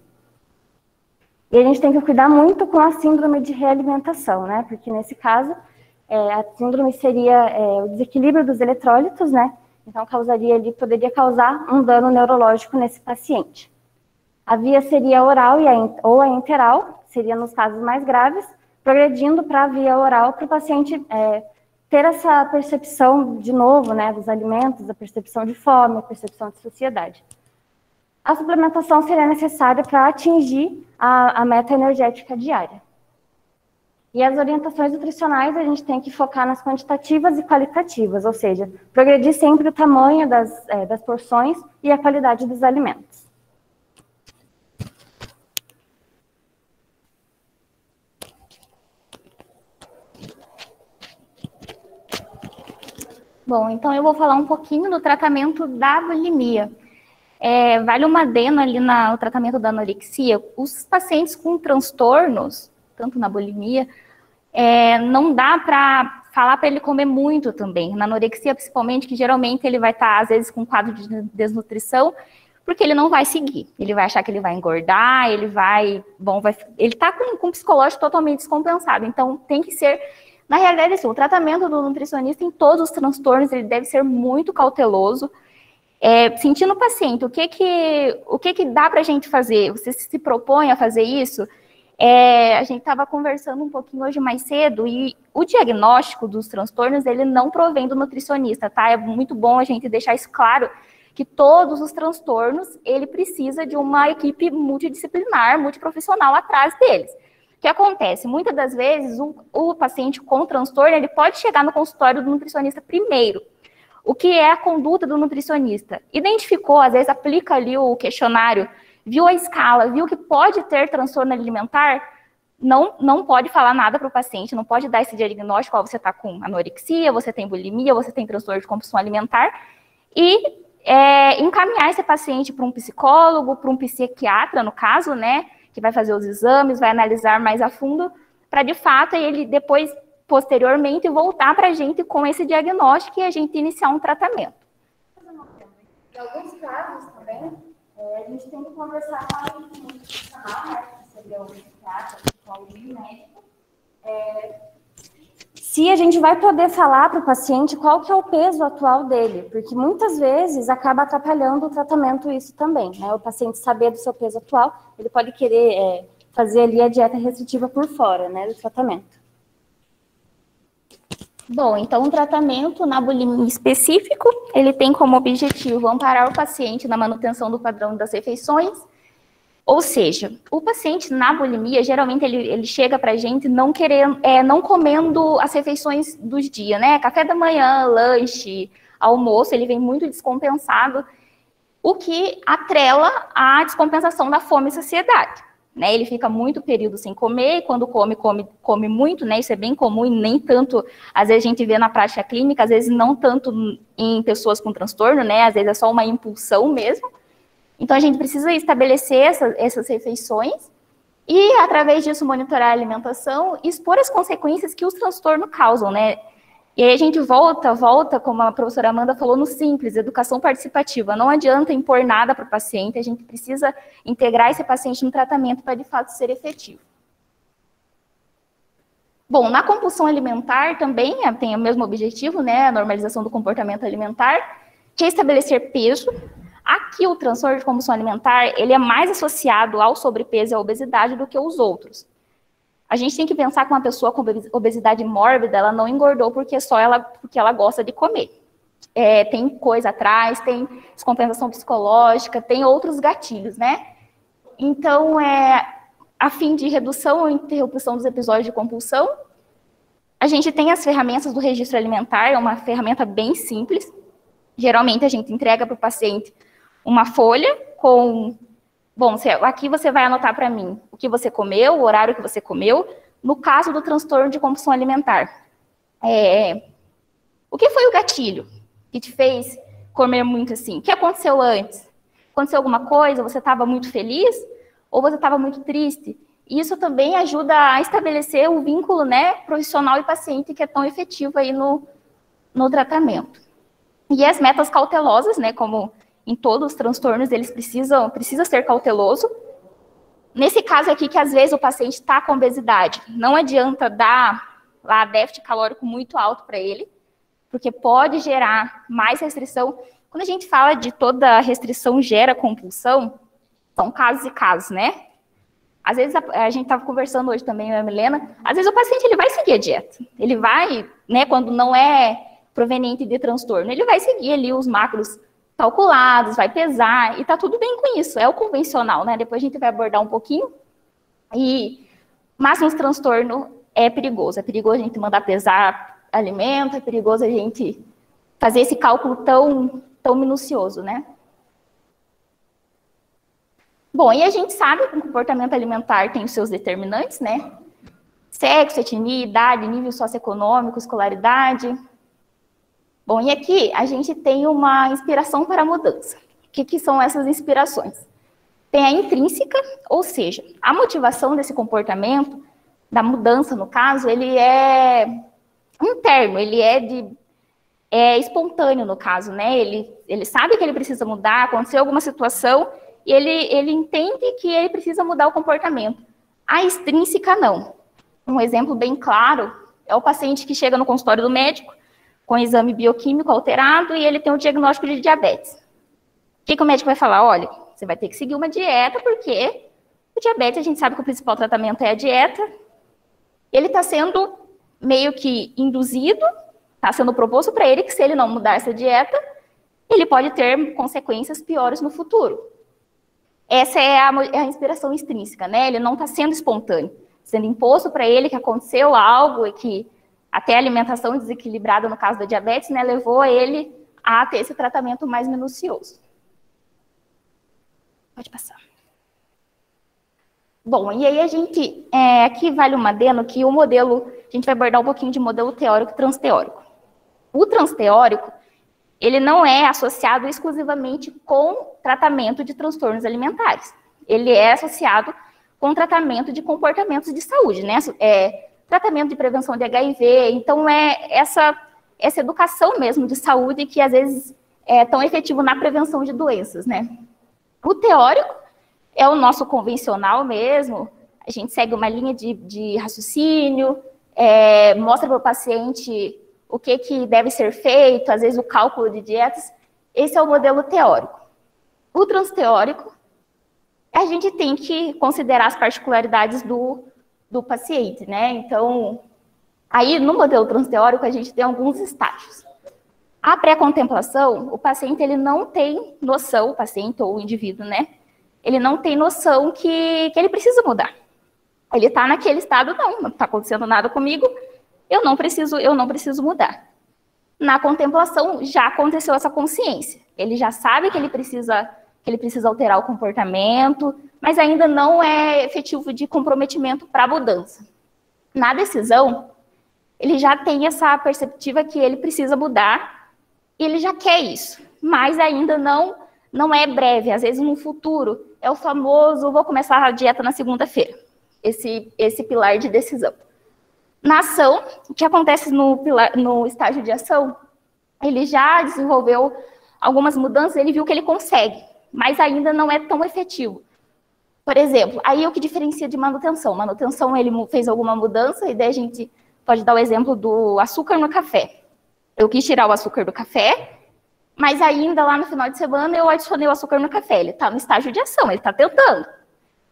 Speaker 7: E a gente tem que cuidar muito com a síndrome de realimentação, né? Porque nesse caso, a síndrome seria o desequilíbrio dos eletrólitos, né? Então poderia causar um dano neurológico nesse paciente. A via seria oral ou a enteral, seria nos casos mais graves, progredindo para a via oral para o paciente ter essa percepção de novo, né, dos alimentos, a percepção de fome, a percepção de saciedade. A suplementação seria necessária para atingir a meta energética diária. E as orientações nutricionais a gente tem que focar nas quantitativas e qualitativas, ou seja, progredir sempre o tamanho das porções e a qualidade dos alimentos.
Speaker 8: Bom, então eu vou falar um pouquinho do tratamento da bulimia. Vale uma adeno ali no tratamento da anorexia. Os pacientes com transtornos, tanto na bulimia, não dá para falar para ele comer muito também. Na anorexia, principalmente, que geralmente ele vai estar, às vezes, com quadro de desnutrição, porque ele não vai seguir. Ele vai achar que ele vai engordar, ele está com um psicológico totalmente descompensado. Então, tem que ser... Na realidade, assim, o tratamento do nutricionista em todos os transtornos, ele deve ser muito cauteloso. Sentindo o paciente, o que dá para a gente fazer? Você se propõe a fazer isso? A gente estava conversando um pouquinho hoje mais cedo e o diagnóstico dos transtornos, ele não provém do nutricionista, tá? É muito bom a gente deixar isso claro, que todos os transtornos, ele precisa de uma equipe multidisciplinar, multiprofissional atrás deles. O que acontece? Muitas das vezes, o paciente com transtorno, ele pode chegar no consultório do nutricionista primeiro. O que é a conduta do nutricionista? Identificou, às vezes aplica ali o questionário, viu a escala, viu que pode ter transtorno alimentar, não pode falar nada para o paciente, não pode dar esse diagnóstico, você está com anorexia, você tem bulimia, você tem transtorno de compulsão alimentar, e encaminhar esse paciente para um psicólogo, para um psiquiatra, no caso, né, que vai fazer os exames, vai analisar mais a fundo, para de fato ele depois, posteriormente, voltar para a gente com esse diagnóstico e a gente iniciar um tratamento.
Speaker 7: Em alguns casos também, a gente tem que conversar com a equipe nutricional, né, que seria o psiquiatra, o médico, se a gente vai poder falar para o paciente qual que é o peso atual dele, porque muitas vezes acaba atrapalhando o tratamento isso também, né? O paciente saber do seu peso atual, ele pode querer fazer ali a dieta restritiva por fora, né, do tratamento.
Speaker 8: Bom, então o tratamento na bulimia específico, ele tem como objetivo amparar o paciente na manutenção do padrão das refeições, ou seja, o paciente na bulimia, geralmente ele chega para a gente não querendo, não comendo as refeições dos dias, né? Café da manhã, lanche, almoço, ele vem muito descompensado, o que atrela à descompensação da fome e saciedade. Né, ele fica muito período sem comer, e quando come muito, né, isso é bem comum, e nem tanto, às vezes a gente vê na prática clínica, às vezes não tanto em pessoas com transtorno, né, às vezes é só uma impulsão mesmo. Então a gente precisa estabelecer essas refeições e, através disso, monitorar a alimentação e expor as consequências que os transtornos causam, né. E aí a gente volta, como a professora Amanda falou, no simples, educação participativa. Não adianta impor nada para o paciente, a gente precisa integrar esse paciente no tratamento para, de fato, ser efetivo. Bom, na compulsão alimentar também tem o mesmo objetivo, né, a normalização do comportamento alimentar, que é estabelecer peso. Aqui o transtorno de compulsão alimentar, ele é mais associado ao sobrepeso e à obesidade do que os outros. A gente tem que pensar que uma pessoa com obesidade mórbida, ela não engordou porque ela gosta de comer. Tem coisa atrás, tem descompensação psicológica, tem outros gatilhos, né? Então, a fim de redução ou interrupção dos episódios de compulsão, a gente tem as ferramentas do registro alimentar, é uma ferramenta bem simples. Geralmente, a gente entrega para o paciente uma folha com... Bom, aqui você vai anotar para mim o que você comeu, o horário que você comeu, no caso do transtorno de compulsão alimentar. O que foi o gatilho que te fez comer muito assim? O que aconteceu antes? Aconteceu alguma coisa? Você estava muito feliz? Ou você estava muito triste? Isso também ajuda a estabelecer o vínculo, né, profissional e paciente, que é tão efetivo aí no tratamento. E as metas cautelosas, né, como em todos os transtornos, eles precisa ser cauteloso. Nesse caso aqui, que às vezes o paciente está com obesidade, não adianta dar lá déficit calórico muito alto para ele, porque pode gerar mais restrição. Quando a gente fala de toda restrição gera compulsão, são casos e casos, né? Às vezes, a gente estava conversando hoje também, eu e a Milena, às vezes o paciente ele vai seguir a dieta. Ele vai, né, quando não é proveniente de transtorno, ele vai seguir ali os macros calculados, vai pesar, e tá tudo bem com isso, é o convencional, né? Depois a gente vai abordar um pouquinho. Mas nos transtornos é perigoso a gente mandar pesar alimento, é perigoso a gente fazer esse cálculo tão minucioso, né? Bom, e a gente sabe que o comportamento alimentar tem os seus determinantes, né? Sexo, etnia, idade, nível socioeconômico, escolaridade. Bom, e aqui a gente tem uma inspiração para a mudança. O que são essas inspirações? Tem a intrínseca, ou seja, a motivação desse comportamento, da mudança no caso, ele é interno, ele é espontâneo no caso, né? Ele sabe que ele precisa mudar, aconteceu alguma situação, e ele entende que ele precisa mudar o comportamento. A extrínseca, não. Um exemplo bem claro é o paciente que chega no consultório do médico, com exame bioquímico alterado, e ele tem o diagnóstico de diabetes. O que o médico vai falar? Olha, você vai ter que seguir uma dieta, porque o diabetes, a gente sabe que o principal tratamento é a dieta. Ele está sendo meio que induzido, está sendo proposto para ele que se ele não mudar essa dieta, ele pode ter consequências piores no futuro. Essa é a inspiração extrínseca, né? Ele não está sendo espontâneo, sendo imposto para ele que aconteceu algo e que até a alimentação desequilibrada, no caso da diabetes, né, levou ele a ter esse tratamento mais minucioso. Pode passar. Bom, e aí a gente, aqui vale um adendo que o modelo, a gente vai abordar um pouquinho de modelo teórico e transteórico. O transteórico, ele não é associado exclusivamente com tratamento de transtornos alimentares. Ele é associado com tratamento de comportamentos de saúde, né? Tratamento de prevenção de HIV, então essa educação mesmo de saúde que às vezes é tão efetivo na prevenção de doenças, né? O teórico é o nosso convencional mesmo, a gente segue uma linha de raciocínio, mostra para o paciente o que deve ser feito, às vezes o cálculo de dietas, esse é o modelo teórico. O transteórico, a gente tem que considerar as particularidades do paciente, né? Então, Aí, no modelo transteórico, a gente tem alguns estágios. A pré-contemplação, o paciente ele não tem noção, o paciente ou o indivíduo, né? Ele não tem noção que ele precisa mudar. Ele está naquele estado, não está acontecendo nada comigo, eu não preciso mudar. Na contemplação, já aconteceu essa consciência. Ele já sabe que ele precisa alterar o comportamento, mas ainda não é efetivo de comprometimento para a mudança. Na decisão, ele já tem essa perspectiva que ele precisa mudar, e ele já quer isso, mas ainda não é breve. Às vezes, no futuro, é o famoso, vou começar a dieta na segunda-feira. Esse pilar de decisão. Na ação, o que acontece no estágio de ação, ele já desenvolveu algumas mudanças, ele viu que ele consegue, mas ainda não é tão efetivo. Por exemplo, aí é o que diferencia de manutenção. Manutenção, ele fez alguma mudança, e daí a gente pode dar o exemplo do açúcar no café. Eu quis tirar o açúcar do café, mas ainda lá no final de semana eu adicionei o açúcar no café. Ele está no estágio de ação, ele está tentando,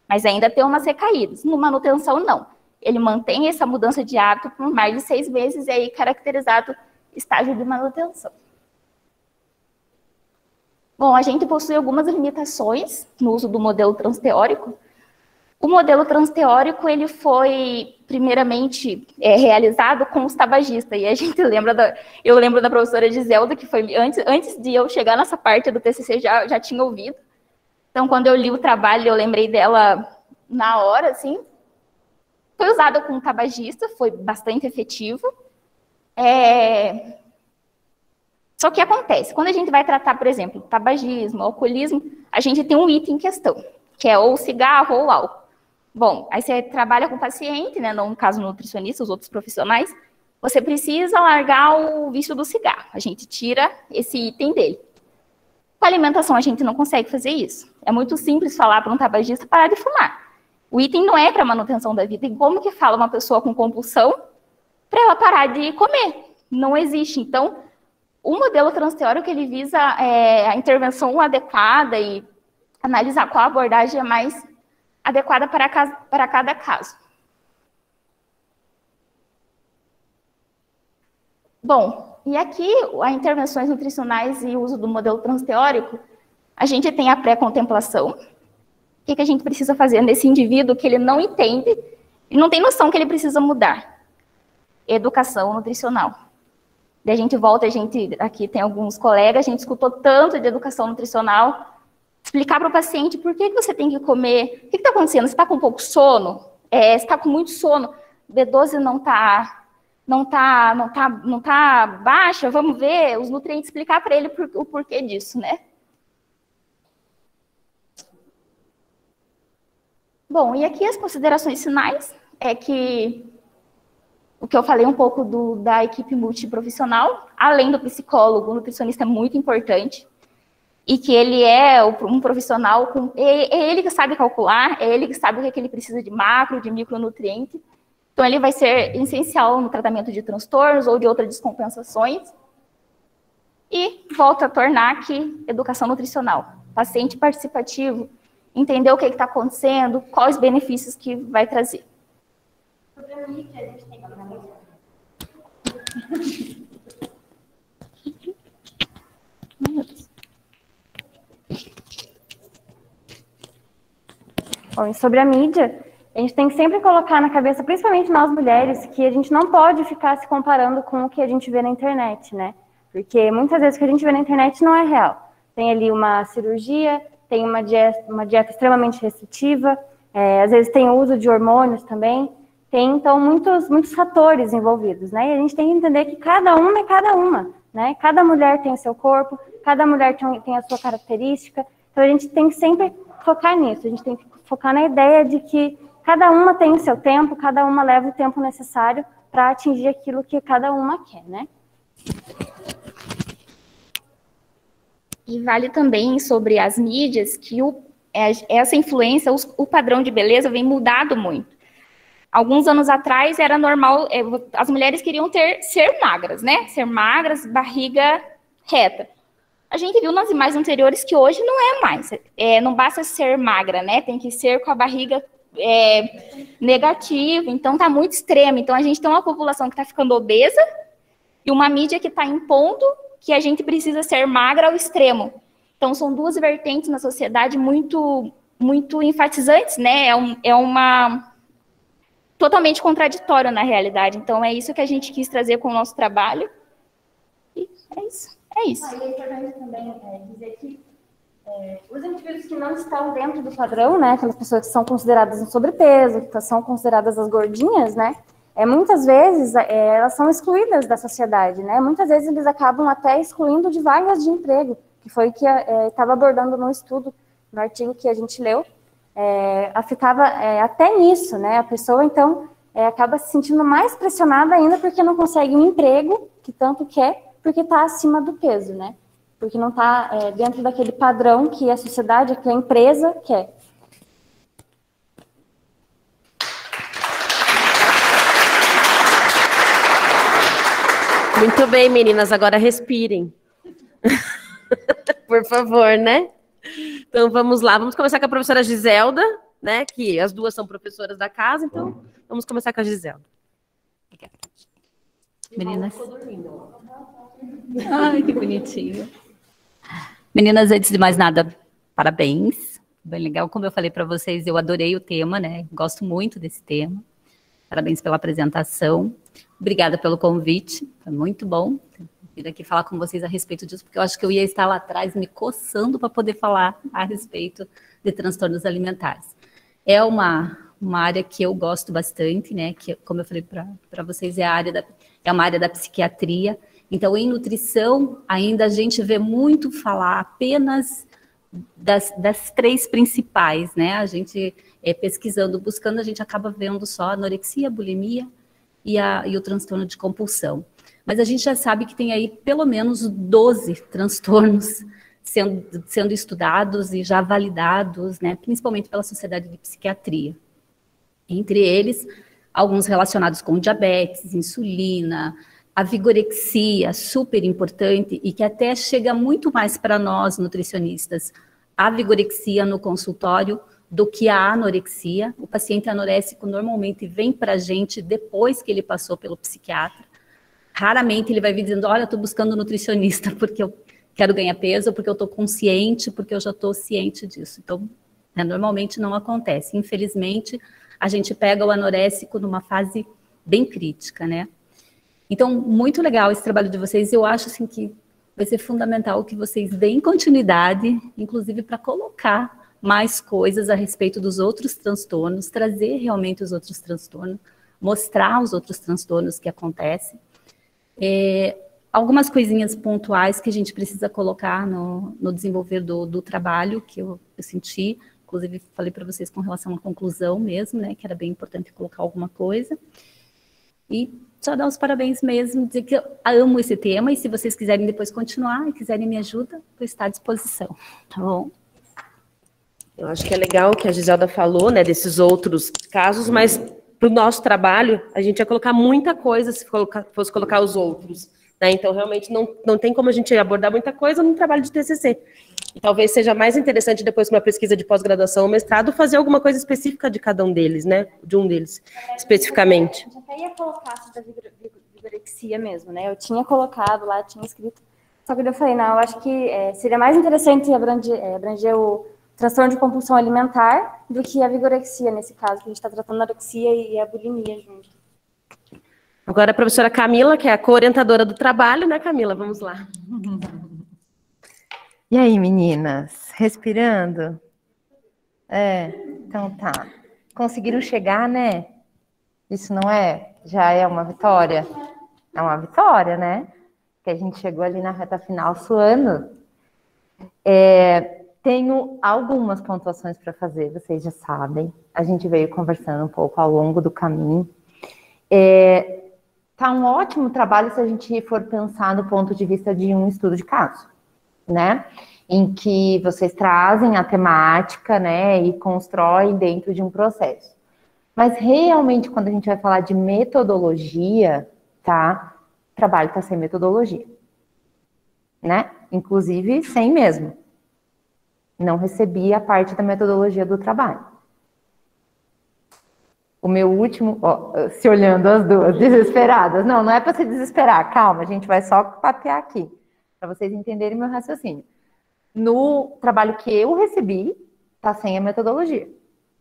Speaker 8: mas ainda tem umas recaídas. No manutenção, não. Ele mantém essa mudança de hábito por mais de 6 meses, e aí caracterizado estágio de manutenção. Bom, a gente possui algumas limitações no uso do modelo transteórico. O modelo transteórico, ele foi, primeiramente, realizado com os tabagistas, e a gente eu lembro da professora Giselda, que foi antes de eu chegar nessa parte do TCC, já tinha ouvido. Então, quando eu li o trabalho, eu lembrei dela na hora, assim. Foi usado com tabagista, foi bastante efetivo. Só que acontece, quando a gente vai tratar, por exemplo, tabagismo, alcoolismo, a gente tem um item em questão, que é ou cigarro ou álcool. Bom, aí você trabalha com o paciente, né, no caso nutricionista, os outros profissionais, você precisa largar o vício do cigarro. A gente tira esse item dele. Com a alimentação, a gente não consegue fazer isso. É muito simples falar para um tabagista parar de fumar. O item não é para manutenção da vida. E como que fala uma pessoa com compulsão para ela parar de comer? Não existe. Então, o modelo transteórico, ele visa a intervenção adequada e analisar qual abordagem é mais adequada para cada caso. Bom, e aqui, as intervenções nutricionais e o uso do modelo transteórico, a gente tem a pré-contemplação. O que a gente precisa fazer nesse indivíduo que ele não entende e não tem noção que ele precisa mudar? Educação nutricional. Daí a gente volta, aqui tem alguns colegas, a gente escutou tanto de educação nutricional, explicar para o paciente por que você tem que comer, o que está acontecendo, você está com pouco sono, você está com muito sono, B12 não tá baixa, vamos ver os nutrientes, explicar para ele o porquê disso, né? Bom, e aqui as considerações finais é que o que eu falei um pouco da equipe multiprofissional, além do psicólogo, o nutricionista é muito importante, e que ele é um profissional, é ele que sabe calcular, é ele que sabe o que ele precisa de macro, de micronutriente, então ele vai ser essencial no tratamento de transtornos ou de outras descompensações, e volta a tornar aqui educação nutricional, paciente participativo, entender o que está acontecendo, quais os benefícios que vai trazer.
Speaker 7: Bom, e sobre a mídia, a gente tem que sempre colocar na cabeça, principalmente nós mulheres, que a gente não pode ficar se comparando com o que a gente vê na internet, né? Porque muitas vezes o que a gente vê na internet não é real. Tem ali uma cirurgia, tem uma dieta extremamente restritiva, às vezes tem o uso de hormônios também, tem, então, muitos fatores envolvidos, né? E a gente tem que entender que cada uma é cada uma, né? Cada mulher tem o seu corpo, cada mulher tem a sua característica, então a gente tem que sempre focar nisso, a gente tem que focar na ideia de que cada uma tem o seu tempo, cada uma leva o tempo necessário para atingir aquilo que cada uma quer, né?
Speaker 8: E vale também sobre as mídias que essa influência, o padrão de beleza vem mudado muito. Alguns anos atrás era normal, as mulheres queriam ser magras, né? Ser magras, barriga reta. A gente viu nas imagens anteriores que hoje não é mais. Não basta ser magra, né? Tem que ser com a barriga negativo, então está muito extremo. Então a gente tem uma população que está ficando obesa e uma mídia que está impondo que a gente precisa ser magra ao extremo. Então são duas vertentes na sociedade muito enfatizantes, né? É uma totalmente contraditório na realidade. Então é isso que a gente quis trazer com o nosso trabalho. E é isso. É isso.
Speaker 7: É importante também dizer que os indivíduos que não estão dentro do padrão, né, aquelas pessoas que são consideradas em sobrepeso, que são consideradas as gordinhas, né, muitas vezes elas são excluídas da sociedade, né, muitas vezes eles acabam até excluindo de vagas de emprego, que foi o que estava abordando no estudo, no artigo que a gente leu, ficava até nisso, né, a pessoa então acaba se sentindo mais pressionada ainda porque não consegue um emprego que tanto quer, porque está acima do peso, né? Porque não está dentro daquele padrão que a sociedade, que a empresa quer.
Speaker 6: Muito bem, meninas, agora respirem. Por favor, né? Então, vamos lá. Vamos começar com a professora Giselda, né? Que as duas são professoras da casa, então vamos começar com a Giselda.
Speaker 9: Meninas. Ai, que bonitinho. Meninas, antes de mais nada, parabéns. Bem legal, como eu falei para vocês, eu adorei o tema, né? Gosto muito desse tema. Parabéns pela apresentação. Obrigada pelo convite, foi muito bom vir aqui falar com vocês a respeito disso, porque eu acho que eu ia estar lá atrás me coçando para poder falar a respeito de transtornos alimentares. É uma área que eu gosto bastante, né? Que, como eu falei para vocês, é uma área da psiquiatria. Então, em nutrição, ainda a gente vê muito falar apenas das três principais, né? A gente, pesquisando, buscando, a gente acaba vendo só a anorexia, a bulimia e o transtorno de compulsão. Mas a gente já sabe que tem aí pelo menos 12 transtornos sendo estudados e já validados, né? Principalmente pela Sociedade de Psiquiatria. Entre eles, alguns relacionados com diabetes, insulina, a vigorexia, super importante, e que até chega muito mais para nós, nutricionistas, a vigorexia no consultório do que a anorexia. O paciente anoréxico normalmente vem para a gente depois que ele passou pelo psiquiatra. Raramente ele vai vir dizendo, olha, estou buscando um nutricionista porque eu quero ganhar peso, porque eu estou consciente, porque eu já estou ciente disso. Então, normalmente não acontece. Infelizmente, a gente pega o anoréxico numa fase bem crítica, né? Então, muito legal esse trabalho de vocês. Eu acho assim, que vai ser fundamental que vocês deem continuidade, inclusive para colocar mais coisas a respeito dos outros transtornos, trazer realmente os outros transtornos, mostrar os outros transtornos que acontecem. Algumas coisinhas pontuais que a gente precisa colocar no desenvolver do trabalho, que eu senti, inclusive falei para vocês com relação à conclusão mesmo, né, que era bem importante colocar alguma coisa. E só dar os parabéns mesmo, dizer que eu amo esse tema, e se vocês quiserem depois continuar e quiserem me ajuda, eu estou à disposição, tá bom?
Speaker 6: Eu acho que é legal o que a Giselda falou, né, desses outros casos, mas para o nosso trabalho, a gente ia colocar muita coisa se fosse colocar os outros, né? Então, realmente, não tem como a gente abordar muita coisa no trabalho de TCC. E talvez seja mais interessante, depois, para uma pesquisa de pós-graduação ou mestrado, fazer alguma coisa específica de cada um deles, né? De um deles, especificamente.
Speaker 7: Eu até ia colocar da vigorexia mesmo, né? Eu tinha colocado lá, tinha escrito, só que eu falei, não, eu acho que seria mais interessante abranger o transtorno de compulsão alimentar do que a vigorexia, nesse caso, que a gente está tratando a anorexia e a bulimia junto.
Speaker 6: Agora a professora Camila, que é a co-orientadora do trabalho, né, Camila? Vamos lá.
Speaker 10: E aí, meninas? Respirando? Então tá. Conseguiram chegar, né? Isso já é uma vitória? É uma vitória, né? Que a gente chegou ali na reta final suando. Tenho algumas pontuações para fazer, vocês já sabem. A gente veio conversando um pouco ao longo do caminho. Tá um ótimo trabalho se a gente for pensar no ponto de vista de um estudo de caso, né? Em que vocês trazem a temática, né, e constroem dentro de um processo. Mas realmente, quando a gente vai falar de metodologia, tá? O trabalho tá sem metodologia, né? Inclusive, sem mesmo. Não recebi a parte da metodologia do trabalho. O meu último, ó, se olhando as duas, desesperadas. Não é para se desesperar, calma, a gente vai só papear aqui, para vocês entenderem meu raciocínio. No trabalho que eu recebi, tá sem a metodologia.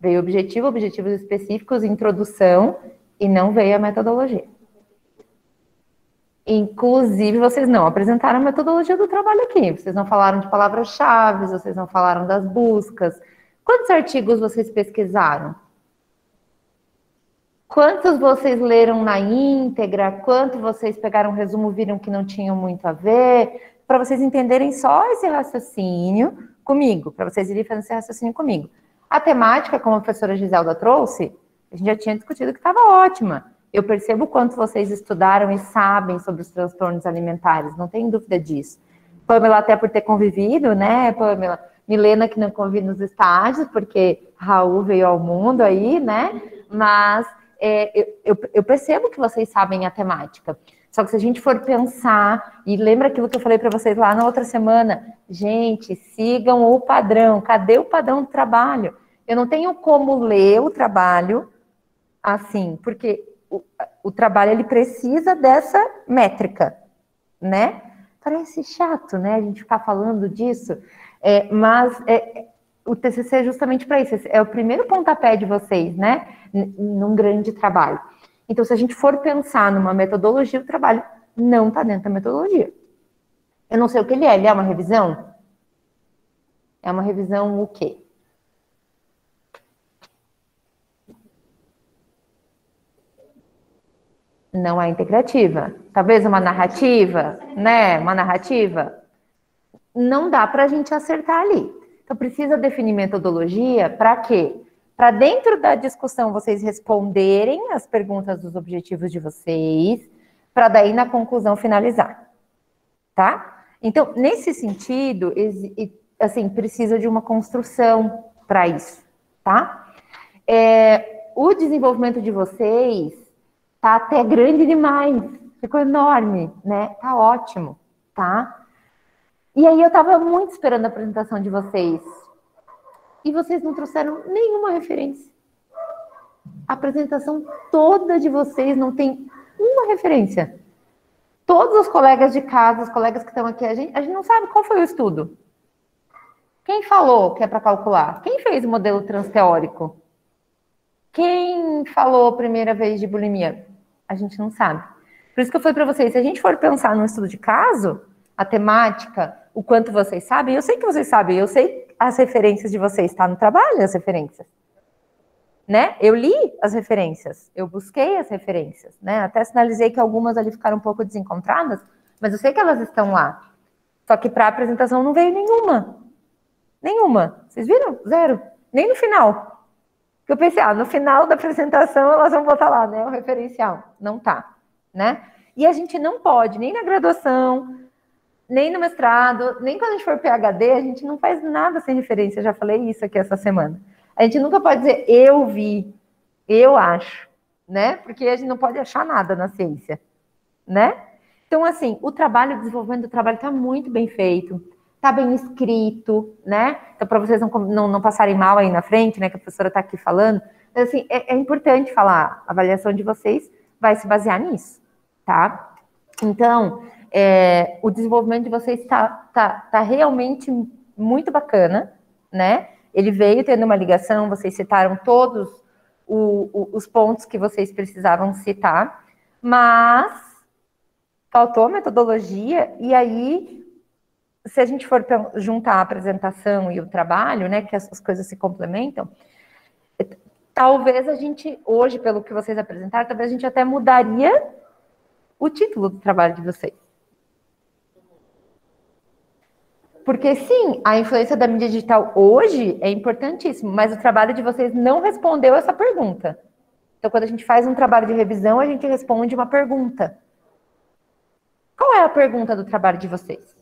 Speaker 10: Veio objetivo, objetivos específicos, introdução, e não veio a metodologia. Inclusive, vocês não apresentaram a metodologia do trabalho aqui. Vocês não falaram de palavras-chave, vocês não falaram das buscas. Quantos artigos vocês pesquisaram? Quantos vocês leram na íntegra? Quanto vocês pegaram um resumo, viram que não tinham muito a ver? Para vocês entenderem só esse raciocínio comigo, para vocês irem fazendo esse raciocínio comigo. A temática, como a professora Giselda trouxe, a gente já tinha discutido que estava ótima. Eu percebo o quanto vocês estudaram e sabem sobre os transtornos alimentares, não tem dúvida disso. Pamela, até por ter convivido, né, Pamela? Milena, que não convive nos estágios, porque Raul veio ao mundo aí, né? Mas eu percebo que vocês sabem a temática. Só que se a gente for pensar, e lembra aquilo que eu falei para vocês lá na outra semana, gente, sigam o padrão. Cadê o padrão do trabalho? Eu não tenho como ler o trabalho assim, porque o trabalho ele precisa dessa métrica, né? Parece chato, né? A gente ficar falando disso, mas o TCC é justamente para isso. É o primeiro pontapé de vocês, né? Num grande trabalho. Então, se a gente for pensar numa metodologia, o trabalho não está dentro da metodologia. Eu não sei o que ele é. Ele é uma revisão? É uma revisão o quê? Não é integrativa. Talvez uma narrativa, né? Uma narrativa. Não dá para a gente acertar ali. Então, precisa definir metodologia para quê? Para dentro da discussão vocês responderem as perguntas dos objetivos de vocês, para daí na conclusão finalizar, tá? Então, nesse sentido, assim, precisa de uma construção para isso, tá? O desenvolvimento de vocês tá até grande demais, ficou enorme, né? Tá ótimo, tá? E aí eu tava muito esperando a apresentação de vocês. E vocês não trouxeram nenhuma referência. A apresentação toda de vocês não tem uma referência. Todos os colegas de casa, os colegas que estão aqui, a gente não sabe qual foi o estudo. Quem falou que é para calcular? Quem fez o modelo transteórico? Quem falou a primeira vez de bulimia? A gente não sabe. Por isso que eu falei para vocês, se a gente for pensar num estudo de caso, a temática, o quanto vocês sabem, eu sei que vocês sabem, eu sei as referências de vocês, está no trabalho as referências, né? Eu li as referências, eu busquei as referências, né? Até sinalizei que algumas ali ficaram um pouco desencontradas, mas eu sei que elas estão lá. Só que para a apresentação não veio nenhuma. Nenhuma. Vocês viram? Zero. Nem no final. Porque eu pensei, no final da apresentação elas vão botar lá, né? O referencial. Não tá, né? E a gente não pode, nem na graduação, nem no mestrado, nem quando a gente for PhD, a gente não faz nada sem referência. Eu já falei isso aqui essa semana. A gente nunca pode dizer, eu vi, eu acho, né? Porque a gente não pode achar nada na ciência, né? Então, assim, o desenvolvimento do trabalho está muito bem feito, está bem escrito, né? Então, para vocês não passarem mal aí na frente, né? Que a professora está aqui falando, mas, assim, é importante falar, a avaliação de vocês vai se basear nisso, tá? Então, o desenvolvimento de vocês está realmente muito bacana, né? Ele veio tendo uma ligação, vocês citaram todos os pontos que vocês precisavam citar, mas faltou a metodologia, e aí, se a gente for juntar a apresentação e o trabalho, né, que as coisas se complementam, talvez a gente, hoje, pelo que vocês apresentaram, talvez a gente até mudaria o título do trabalho de vocês. Porque, sim, a influência da mídia digital hoje é importantíssimo, mas o trabalho de vocês não respondeu essa pergunta. Então, quando a gente faz um trabalho de revisão, a gente responde uma pergunta. Qual é a pergunta do trabalho de vocês?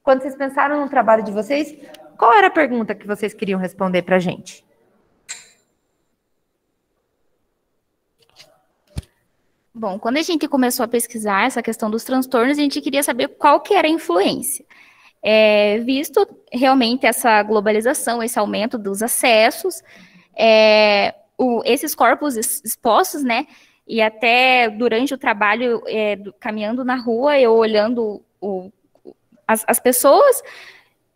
Speaker 10: Quando vocês pensaram no trabalho de vocês, qual era a pergunta que vocês queriam responder para a gente?
Speaker 8: Bom, quando a gente começou a pesquisar essa questão dos transtornos, a gente queria saber qual que era a influência. Visto realmente essa globalização, esse aumento dos acessos, esses corpos expostos, né? E até durante o trabalho, caminhando na rua, eu olhando as pessoas,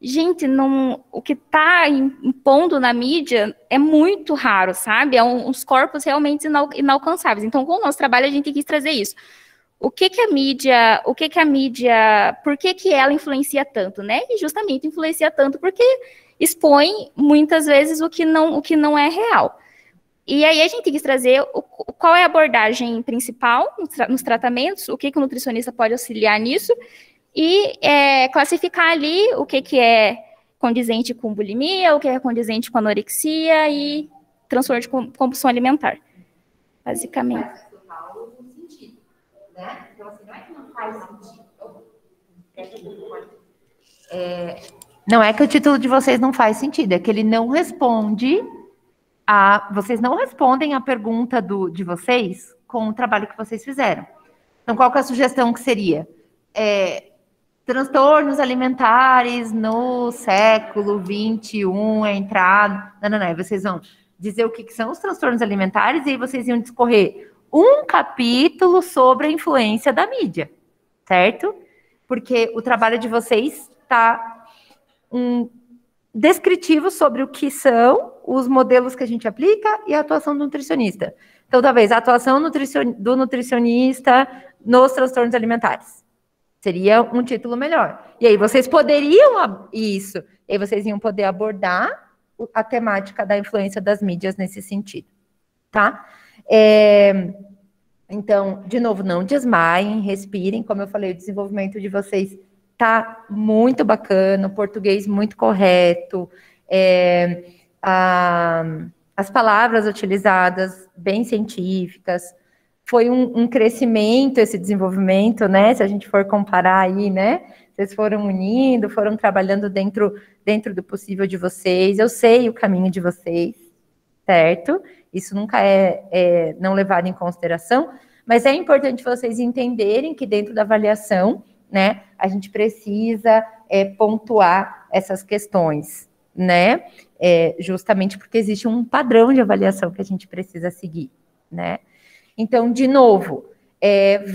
Speaker 8: gente, o que está impondo na mídia é muito raro, sabe? É uns corpos realmente inalcançáveis. Então, com o nosso trabalho, a gente quis trazer isso. Por que a mídia, por que ela influencia tanto, né? E justamente influencia tanto porque expõe, muitas vezes, o que não é real. E aí a gente quis trazer qual é a abordagem principal nos tratamentos, o que o nutricionista pode auxiliar nisso, e classificar ali o que é condizente com bulimia, o que é condizente com anorexia e transtorno de compulsão alimentar, basicamente.
Speaker 10: Então, assim, não é que não faz sentido. Não é que o título de vocês não faz sentido, é que ele não responde vocês não respondem a pergunta de vocês com o trabalho que vocês fizeram. Então, qual que é a sugestão que seria? Transtornos alimentares no século XXI, entrada... Não. Vocês vão dizer o que são os transtornos alimentares e aí vocês iam discorrer um capítulo sobre a influência da mídia, certo? Porque o trabalho de vocês está descritivo sobre o que são os modelos que a gente aplica e a atuação do nutricionista. Então, talvez a atuação do nutricionista nos transtornos alimentares. Seria um título melhor. E aí vocês poderiam isso. E aí vocês iam poder abordar a temática da influência das mídias nesse sentido. Tá? Então, de novo, não desmaiem, respirem. Como eu falei, o desenvolvimento de vocês tá muito bacana, o português muito correto, as palavras utilizadas bem científicas. Foi um crescimento esse desenvolvimento, né? Se a gente for comparar aí, né? Vocês foram unindo, foram trabalhando dentro do possível de vocês. Eu sei o caminho de vocês, certo? Isso nunca é não levado em consideração, mas é importante vocês entenderem que dentro da avaliação, né, a gente precisa pontuar essas questões, né? Justamente porque existe um padrão de avaliação que a gente precisa seguir, né? Então, de novo,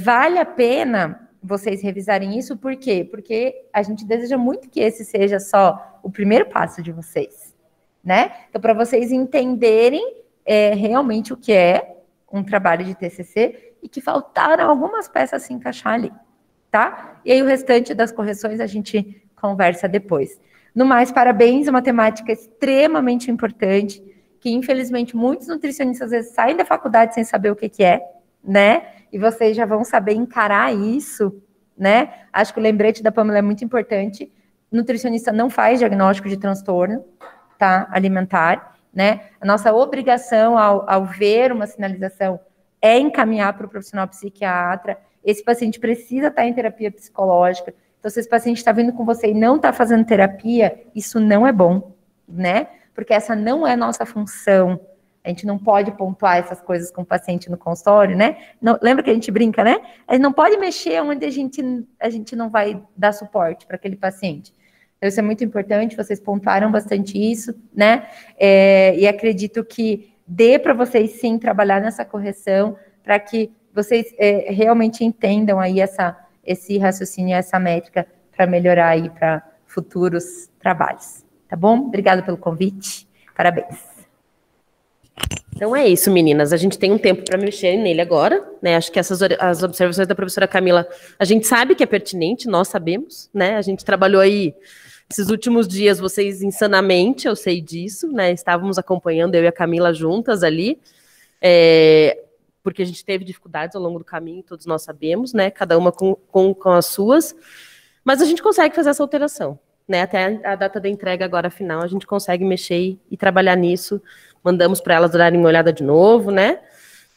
Speaker 10: vale a pena vocês revisarem isso, por quê? Porque a gente deseja muito que esse seja só o primeiro passo de vocês, né? Então, para vocês entenderem realmente o que é um trabalho de TCC e que faltaram algumas peças se encaixar ali, tá? E aí o restante das correções a gente conversa depois. No mais, parabéns, uma temática extremamente importante, que infelizmente muitos nutricionistas às vezes saem da faculdade sem saber o que é, né? E vocês já vão saber encarar isso, né? Acho que o lembrete da Pamela é muito importante. Nutricionista não faz diagnóstico de transtorno, tá? Alimentar, né? A nossa obrigação ao ver uma sinalização é encaminhar para o profissional psiquiatra. Esse paciente precisa estar em terapia psicológica. Então, se esse paciente está vindo com você e não está fazendo terapia, isso não é bom, né? Porque essa não é nossa função. A gente não pode pontuar essas coisas com o paciente no consultório, né? Não, lembra que a gente brinca, né? A gente não pode mexer onde a gente não vai dar suporte para aquele paciente. Então, isso é muito importante, vocês pontuaram bastante isso, né? E acredito que dê para vocês, sim, trabalhar nessa correção, para que vocês realmente entendam aí esse raciocínio, essa métrica, para melhorar aí para futuros trabalhos. Tá bom? Obrigada pelo convite. Parabéns.
Speaker 6: Então é isso, meninas. A gente tem um tempo para mexer nele agora, né? Acho que as observações da professora Camila, a gente sabe que é pertinente, nós sabemos, né? A gente trabalhou aí esses últimos dias, vocês insanamente, eu sei disso, né? Estávamos acompanhando, eu e a Camila juntas ali, porque a gente teve dificuldades ao longo do caminho, todos nós sabemos, né? Cada uma com as suas, mas a gente consegue fazer essa alteração, né? Até a data da entrega agora final, a gente consegue mexer e trabalhar nisso. Mandamos para elas darem uma olhada de novo, né?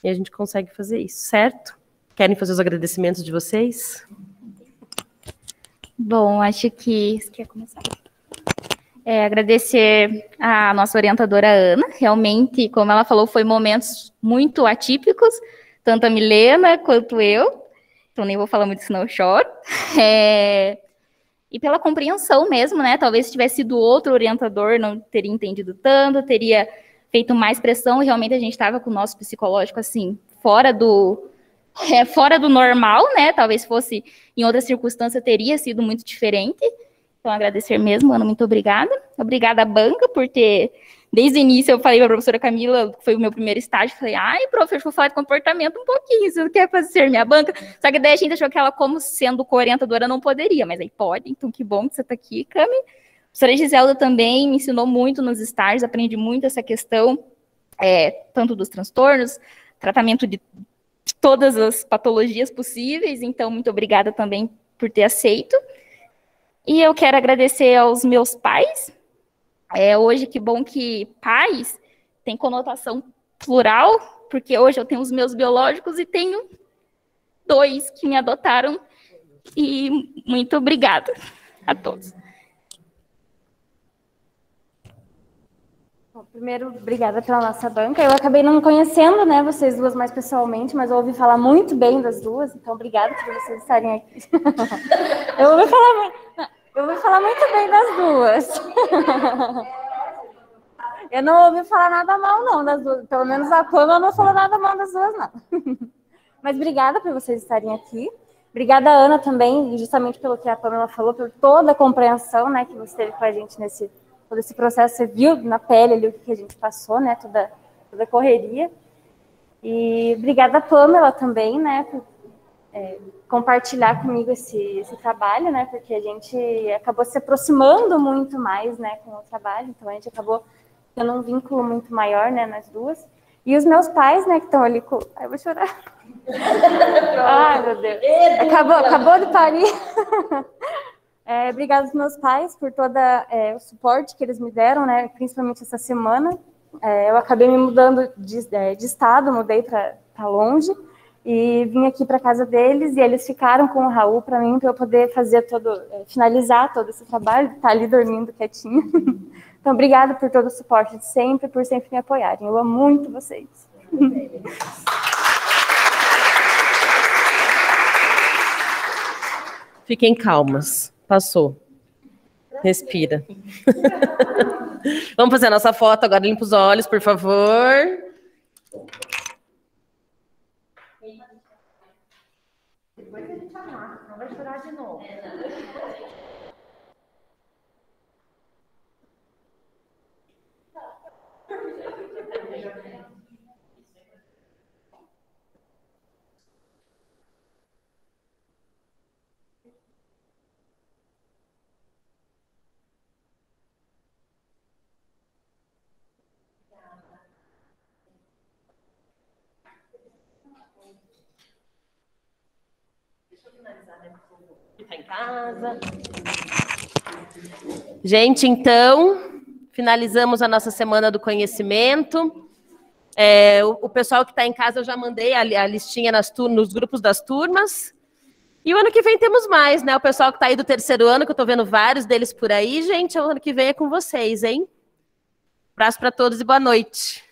Speaker 6: E a gente consegue fazer isso, certo? Querem fazer os agradecimentos de vocês?
Speaker 8: Bom, acho que... Você quer começar? Agradecer a nossa orientadora Ana. Realmente, como ela falou, foi momentos muito atípicos, tanto a Milena quanto eu. Então, nem vou falar muito, senão eu choro. E pela compreensão mesmo, né? Talvez se tivesse sido outro orientador, não teria entendido tanto, teria feito mais pressão, e realmente a gente estava com o nosso psicológico, assim, fora do normal, né? Talvez fosse em outra circunstância, teria sido muito diferente. Então, agradecer mesmo, Ana, muito obrigada. Obrigada à banca por ter, desde o início, eu falei para a professora Camila, foi o meu primeiro estágio, falei, ai, professor, vou falar de comportamento um pouquinho, você quer fazer minha banca? Só que daí a gente achou que ela, como sendo co-orientadora, não poderia, mas aí pode, então que bom que você está aqui, Cami. A professora Giselda também me ensinou muito nos estágios, aprendi muito essa questão, tanto dos transtornos, tratamento de todas as patologias possíveis, então muito obrigada também por ter aceito. E eu quero agradecer aos meus pais. Hoje, que bom que pais tem conotação plural, porque hoje eu tenho os meus biológicos e tenho 2 que me adotaram. E muito obrigada a todos.
Speaker 7: Bom, primeiro, obrigada pela nossa banca. Eu acabei não conhecendo, né, vocês duas mais pessoalmente, mas eu ouvi falar muito bem das duas, então obrigada por vocês estarem aqui. Eu ouvi falar muito bem das duas. Eu não ouvi falar nada mal, não, das duas. Pelo menos a Pamela não falou nada mal das duas, não. Mas obrigada por vocês estarem aqui. Obrigada, Ana, também, justamente pelo que a Pamela falou, por toda a compreensão, né, que você teve com a gente todo esse processo. Você viu na pele ali o que a gente passou, né, toda a correria. E obrigada, Pamela, também, né, por compartilhar comigo esse trabalho, né, porque a gente acabou se aproximando muito mais, né, com o trabalho, então a gente acabou tendo um vínculo muito maior, né, nas duas. E os meus pais, né, que estão ali com... Ai, eu vou chorar. Ai, meu Deus. Acabou de parir. Obrigada aos meus pais por todo o suporte que eles me deram, né, principalmente essa semana. Eu acabei me mudando de estado, mudei para longe, e vim aqui para casa deles, e eles ficaram com o Raul para mim, para eu poder fazer finalizar todo esse trabalho, estar ali dormindo quietinho. Então, obrigada por todo o suporte de sempre, por sempre me apoiarem. Eu amo muito vocês.
Speaker 6: Fiquem calmas. Passou. Respira. Vamos fazer a nossa foto agora. Limpa os olhos, por favor. Depois a gente amassa, senão vai chorar de novo. Tá em casa. Gente, então, finalizamos a nossa Semana do Conhecimento. O pessoal que está em casa, eu já mandei a listinha nos grupos das turmas. E o ano que vem temos mais, né? O pessoal que está aí do 3º ano, que eu estou vendo vários deles por aí, gente, o ano que vem é com vocês, hein? Abraço para todos e boa noite.